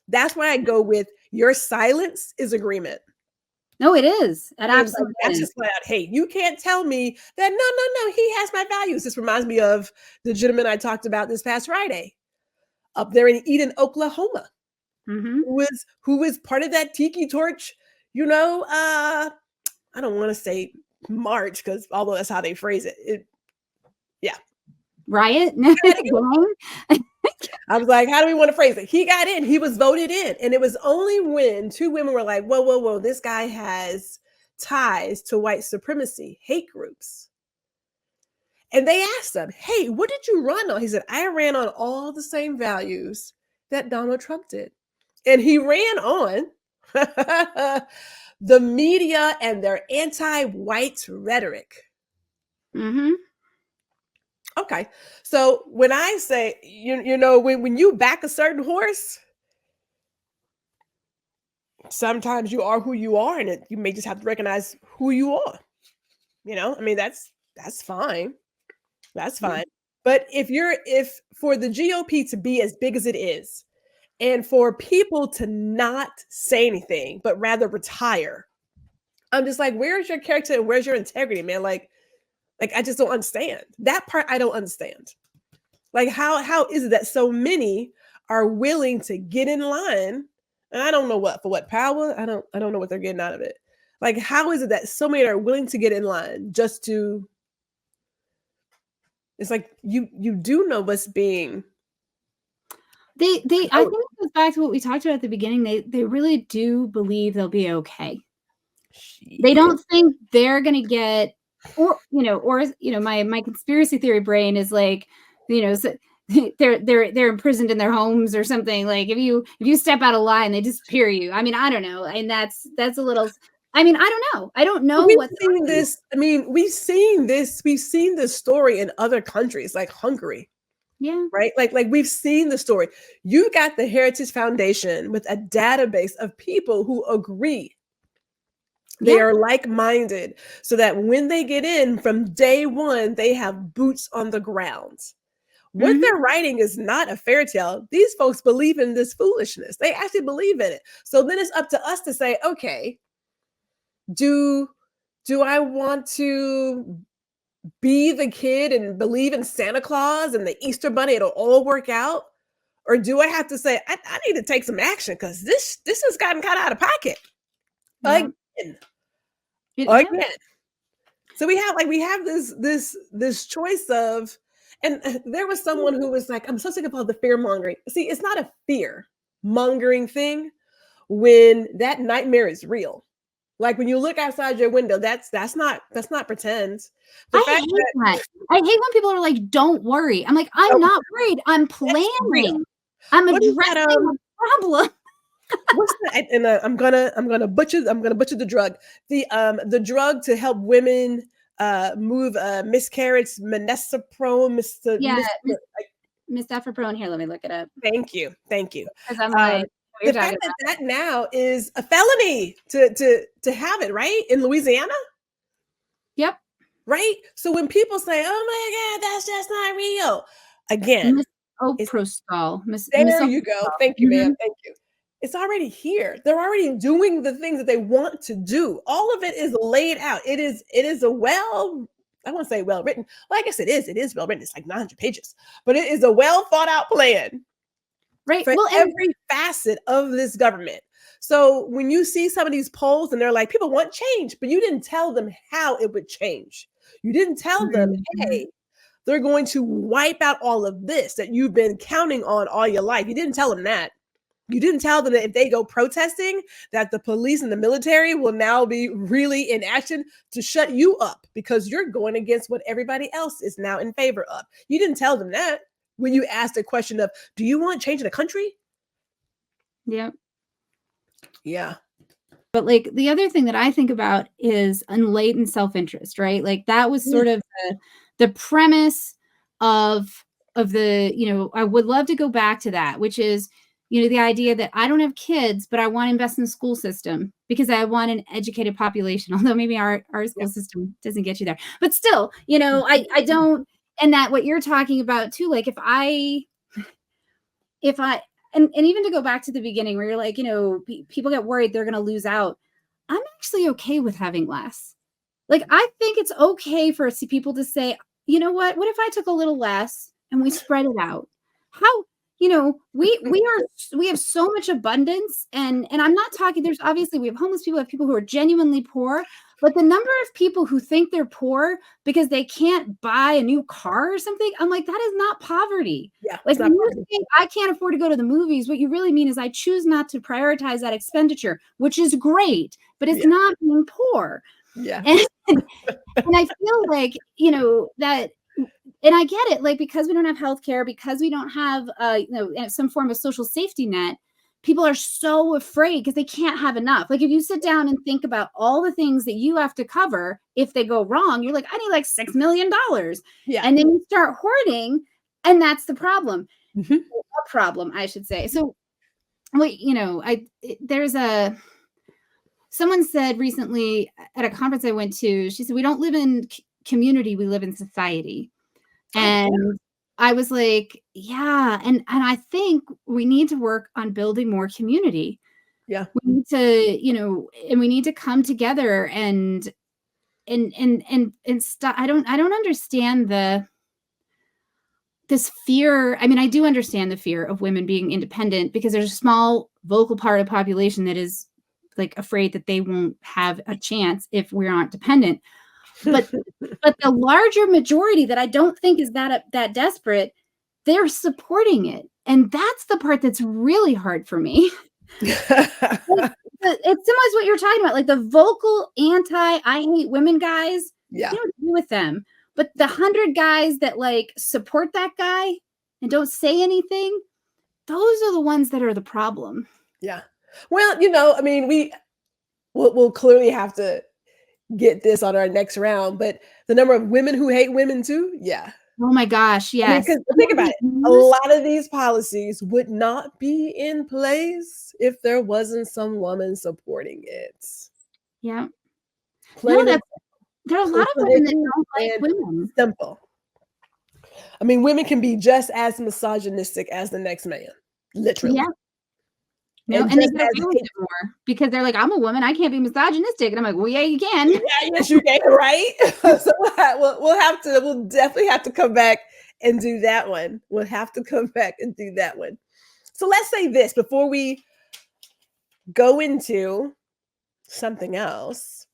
That's why I go with your silence is agreement. No, it is. It absolutely that's just flat out hate. You can't tell me that no, he has my values. This reminds me of the gentleman I talked about this past Friday up there in Eden, Oklahoma, who was part of that tiki torch, I don't want to say march, because although that's how they phrase it. Riot. I was like, how do we want to phrase it? He got in, he was voted in. And it was only when two women were like, whoa, this guy has ties to white supremacy, hate groups. And they asked him, hey, what did you run on? He said, I ran on all the same values that Donald Trump did. And he ran on the media and their anti-white rhetoric. Okay. So when I say, when you back a certain horse, sometimes you are who you are, and you may just have to recognize who you are. I mean, that's fine. That's fine. But if for the GOP to be as big as it is, and for people to not say anything, but rather retire, I'm just like, where's your character and where's your integrity, man? Like I just don't understand. That part I don't understand. Like, how is it that so many are willing to get in line? And I don't know for what power. I don't know what they're getting out of it. Like, how is it that so many are willing to get in line just to? It's like you do know what's being. I think it goes back to what we talked about at the beginning. They really do believe they'll be okay. They don't think they're gonna get, my conspiracy theory brain is like, so they're imprisoned in their homes or something. Like if you step out of line, they disappear you. I mean, I don't know. And that's a little, I mean, I don't know. I don't know we've seen this. I mean, we've seen this story in other countries like Hungary. Yeah. Right. Like we've seen the story. You got the Heritage Foundation with a database of people who agree. They are like-minded, so that when they get in from day one, they have boots on the ground. What they're writing is not a fairy tale. These folks believe in this foolishness. They actually believe in it. So then it's up to us to say, okay, do I want to be the kid and believe in Santa Claus and the Easter Bunny? It'll all work out. Or do I have to say, I need to take some action because this has gotten kind of out of pocket. Again. So we have this choice of, and there was someone who was like, I'm so sick of all the fear mongering. See, it's not a fear mongering thing when that nightmare is real. Like when you look outside your window, that's not pretend. I hate that. I hate when people are like, don't worry. I'm like, I'm not worried. I'm planning. I'm addressing a problem. What's that? And I'm gonna butcher the drug. The drug to help women move miscarriage, minestrone, misapropos here. Let me look it up. Thank you. Thank you. Because I'm like, what The you're fact talking that now is a felony to have it, right? In Louisiana, Yep. right? So when people say, "Oh my God, that's just not real," again, it's Misoprostol. there you go. Thank you, ma'am. Mhm. Thank you. It's already here. They're already doing the things that they want to do. All of it is laid out. It is a well, I won't say well written. Well, I guess it is. It is well written. It's like 900 pages, but it is a well thought out plan Right. for Well, and every facet of this government. So when you see some of these polls and they're like, people want change, but you didn't tell them how it would change. You didn't tell them, Mhm. hey, they're going to wipe out all of this that you've been counting on all your life. You didn't tell them that. You didn't tell them that if they go protesting, that the police and the military will now be really in action to shut you up because you're going against what everybody else is now in favor of. You didn't tell them that when you asked the question of, do you want change in the country? Yep. Yeah. But like the other thing that I think about is unladen self-interest, right? Like that was sort of the premise of the, I would love to go back to that, which is, the idea that I don't have kids, but I want to invest in the school system because I want an educated population. Although maybe our school system doesn't get you there, but still, I don't. And that what you're talking about too, like if I and even to go back to the beginning where you're like, people get worried they're going to lose out. I'm actually okay with having less. Like, I think it's okay for people to say, you know what if I took a little less and we spread it out? How, we have so much abundance and I'm not talking, there's obviously we have homeless people, we have people who are genuinely poor, but the number of people who think they're poor because they can't buy a new car or something, I'm like, that is not poverty. Yeah. Like when you say I can't afford to go to the movies, what you really mean is I choose not to prioritize that expenditure, which is great, but it's not being poor. Yeah. And I feel like, that, and I get it, like, because we don't have healthcare, because we don't have, some form of social safety net, people are so afraid because they can't have enough. Like, if you sit down and think about all the things that you have to cover, if they go wrong, you're like, I need like $6 million. Yeah. And then you start hoarding, and that's the problem. Mm-hmm. A problem, I should say. So, someone said recently at a conference I went to, she said, we don't live in community, we live in society. And I was like, yeah. And I think we need to work on building more community. Yeah. We need to, and we need to come together and stop. I don't understand this fear. I mean, I do understand the fear of women being independent because there's a small vocal part of the population that is like afraid that they won't have a chance if we aren't dependent. But the larger majority that I don't think is that desperate, they're supporting it. And that's the part that's really hard for me. It's similar to what you're talking about, like the vocal I hate women guys. Yeah. You don't do with them. But the 100 guys that like support that guy and don't say anything, those are the ones that are the problem. Yeah. Well, I mean, we'll clearly have to get this on our next round, but the number of women who hate women too, yeah. Oh my gosh, yes. I mean, 'cause think about it. A lot of these policies would not be in place if there wasn't some woman supporting it. Yeah. Plain No, and there are a lot of women that don't like and women. simple. I mean, women can be just as misogynistic as the next man, literally. Yeah. No, and they get away with it more because they're like, I'm a woman, I can't be misogynistic. And I'm like, well, yeah, you can. Yeah, yes, you can, right? So we'll definitely have to come back and do that one. We'll have to come back and do that one. So let's say this before we go into something else.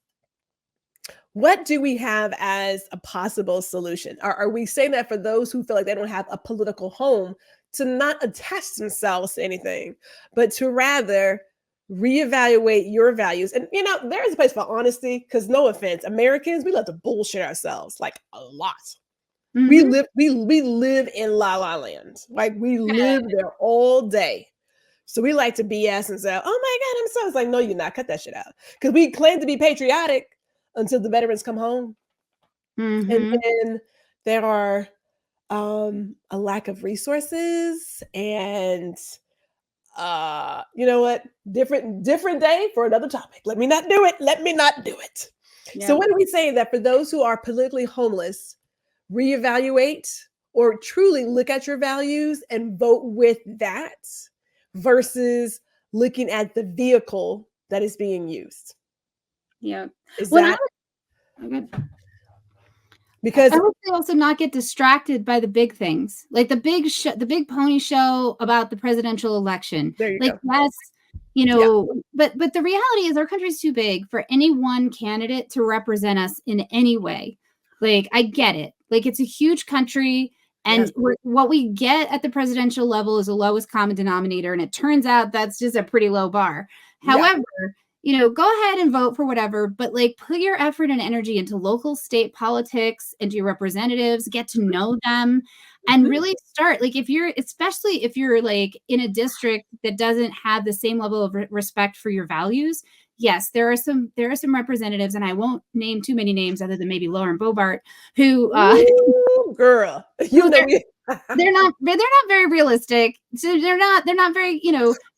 What do we have as a possible solution? Are we saying that for those who feel like they don't have a political home to not attach themselves to anything, but to rather reevaluate your values? And there is a place for honesty, because no offense, Americans, we love to bullshit ourselves like a lot. Mm-hmm. We live in la la land. Like we live there all day. So we like to BS and say, oh my God, I'm so. It's like, no, you're not. Cut that shit out. Because we claim to be patriotic until the veterans come home. Mm-hmm. And then there are a lack of resources, and you know what? Different day for another topic. Let me not do it. Let me not do it. So Yeah. what are we saying? That for those who are politically homeless, reevaluate or truly look at your values and vote with that versus looking at the vehicle that is being used. Yeah. Is Well, that okay. because I would say also not get distracted by the big things, like the big pony show about the presidential election. there you Like, go. yes, Yeah. but the reality is our country's too big for any one candidate to represent us in any way. Like, I get it. Like, it's a huge country, Yes. and what we get at the presidential level is the lowest common denominator, and it turns out that's just a pretty low bar. Yeah. However, go ahead and vote for whatever, but like put your effort and energy into local state politics, into your representatives, get to know them, and Mhm. really start. Like, especially if you're like in a district that doesn't have the same level of respect for your values. Yes, there are some representatives, and I won't name too many names other than maybe Lauren Bobart, who Ooh, girl, you who know they're me. they're not very realistic. So they're not very,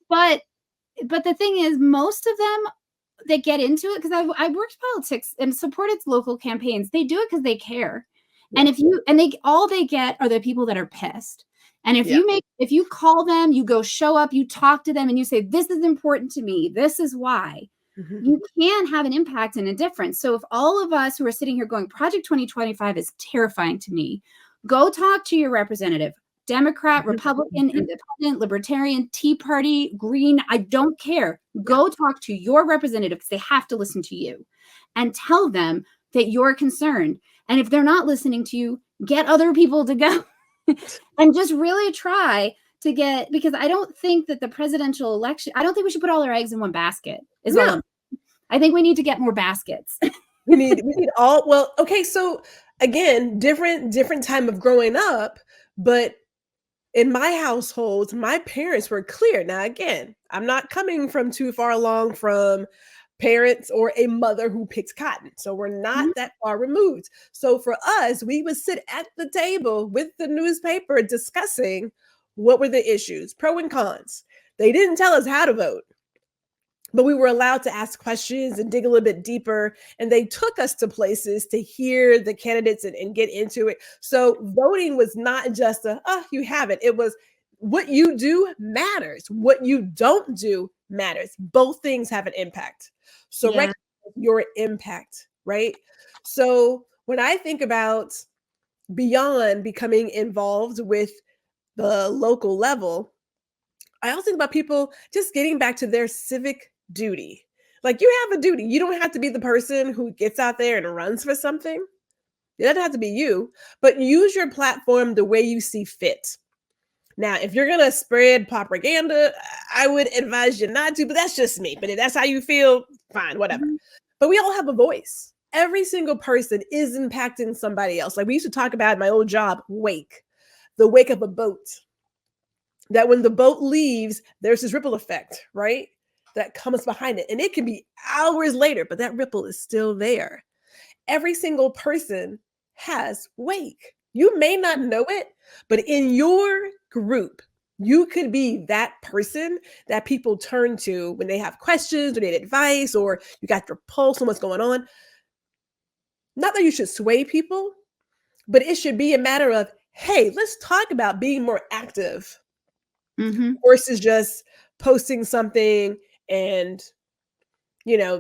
but the thing is, most of them that get into it, because I've worked politics and supported local campaigns. They do it because they care, Yeah. and they get are the people that are pissed. And Yeah. if you call them, you go show up, you talk to them, and you say, "This is important to me. This is why." Mhm. You can have an impact and a difference. So if all of us who are sitting here going, Project 2025 is terrifying to me, go talk to your representative. Democrat, Republican, Mhm. Independent, Libertarian, Tea Party, Green, I don't care. Yeah. Go talk to your representative, because they have to listen to you, and tell them that you're concerned. And if they're not listening to you, get other people to go and just really try to get, because I don't think that the presidential election, I don't think we should put all our eggs in one basket, is all No. I think we need to get more baskets. We need all, well, okay, so again, different time of growing up, but in my household, my parents were clear. Now, again, I'm not coming from too far along from parents or a mother who picks cotton. So we're not Mhm. that far removed. So for us, we would sit at the table with the newspaper discussing what were the issues, pro and cons. They didn't tell us how to vote, but we were allowed to ask questions and dig a little bit deeper. And they took us to places to hear the candidates and get into it. So voting was not just you have it. It was what you do matters. What you don't do matters. Both things have an impact. So Yeah. recognize your impact, right? So when I think about beyond becoming involved with the local level, I also think about people just getting back to their civic duty. Like, you have a duty. You don't have to be the person who gets out there and runs for something. It doesn't have to be you, but use your platform the way you see fit. Now, if you're going to spread propaganda, I would advise you not to, but that's just me. But if that's how you feel, fine, whatever. Mhm. But we all have a voice. Every single person is impacting somebody else. Like we used to talk about in my old job, the wake of a boat, that when the boat leaves, there's this ripple effect, right? That comes behind it. And it can be hours later, but that ripple is still there. Every single person has wake. You may not know it, but in your group, you could be that person that people turn to when they have questions or need advice, or you got your pulse on what's going on. Not that you should sway people, but it should be a matter of, hey, let's talk about being more active Mhm. versus just posting something and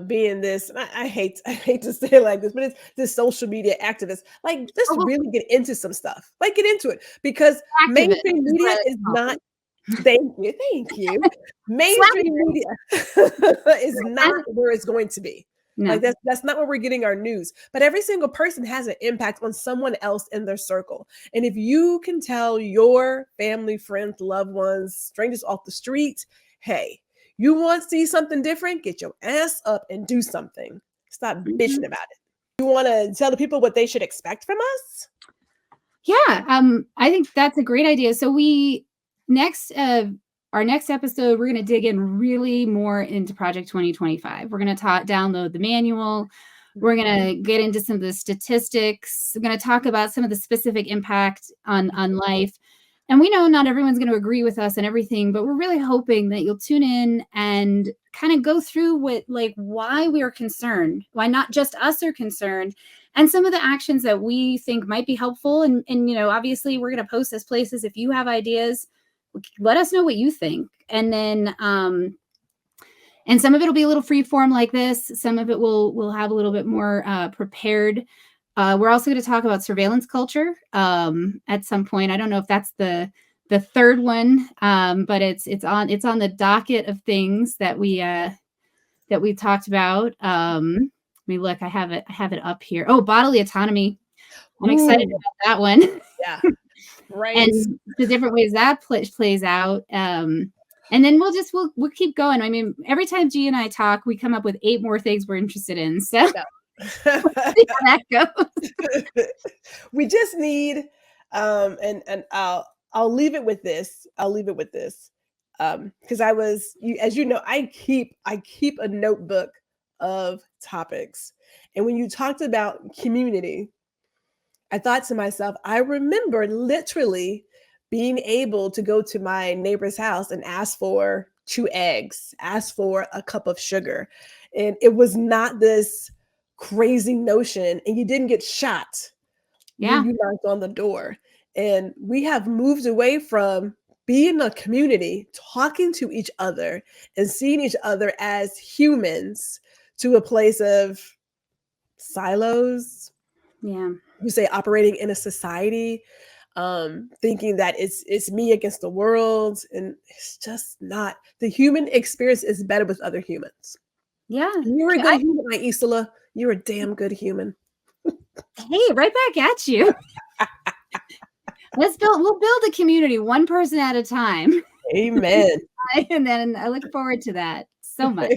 being this. I hate to say it like this, but it's this social media activist. Like, let's Oh, well, really get into some stuff. Like, get into it, because activist mainstream is what media I is call not. it. Thank you. Mainstream Slacktivist. media is not where it's going to be. Like, No. that's not where we're getting our news. But every single person has an impact on someone else in their circle. And if you can tell your family, friends, loved ones, strangers off the street, hey, you want to see something different? Get your ass up and do something. Stop Mhm. bitching about it. You want to tell the people what they should expect from us? Yeah, I think that's a great idea. So next our next episode, we're going to dig in really more into Project 2025. We're going to download the manual. We're going to get into some of the statistics. We're going to talk about some of the specific impact on life. And we know not everyone's going to agree with us and everything, but we're really hoping that you'll tune in and kind of go through what, like, why we are concerned, why not just us are concerned, and some of the actions that we think might be helpful. And you know, obviously we're going to post this places. If you have ideas, let us know what you think. And then, and some of it will be a little free form like this. Some of it will have a little bit more prepared. We're also going to talk about surveillance culture at some point. I don't know if that's the third one, but it's on the docket of things that we talked about. Let me look. I have it up here. Oh, bodily autonomy. I'm excited about that one. Yeah, right. And the different ways that plays out. And then we'll keep going. I mean, every time G and I talk, we come up with 8 more things we're interested in. So Yeah. we'll see how that goes. We just need, and I'll leave it with this. Because as you know, I keep a notebook of topics, and when you talked about community, I thought to myself, I remember literally being able to go to my neighbor's house and ask for 2 eggs, ask for a cup of sugar. And it was not this crazy notion, and you didn't get shot when you knocked on the door. And we have moved away from being a community, talking to each other and seeing each other as humans, to a place of silos. Yeah. You say operating in a society, thinking that it's me against the world, and it's just not. The human experience is better with other humans. Yeah. You're a good human, Aicila. You're a damn good human. Hey, right back at you. We'll build a community one person at a time. Amen. And then I look forward to that so much.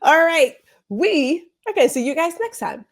All right. Okay, see you guys next time.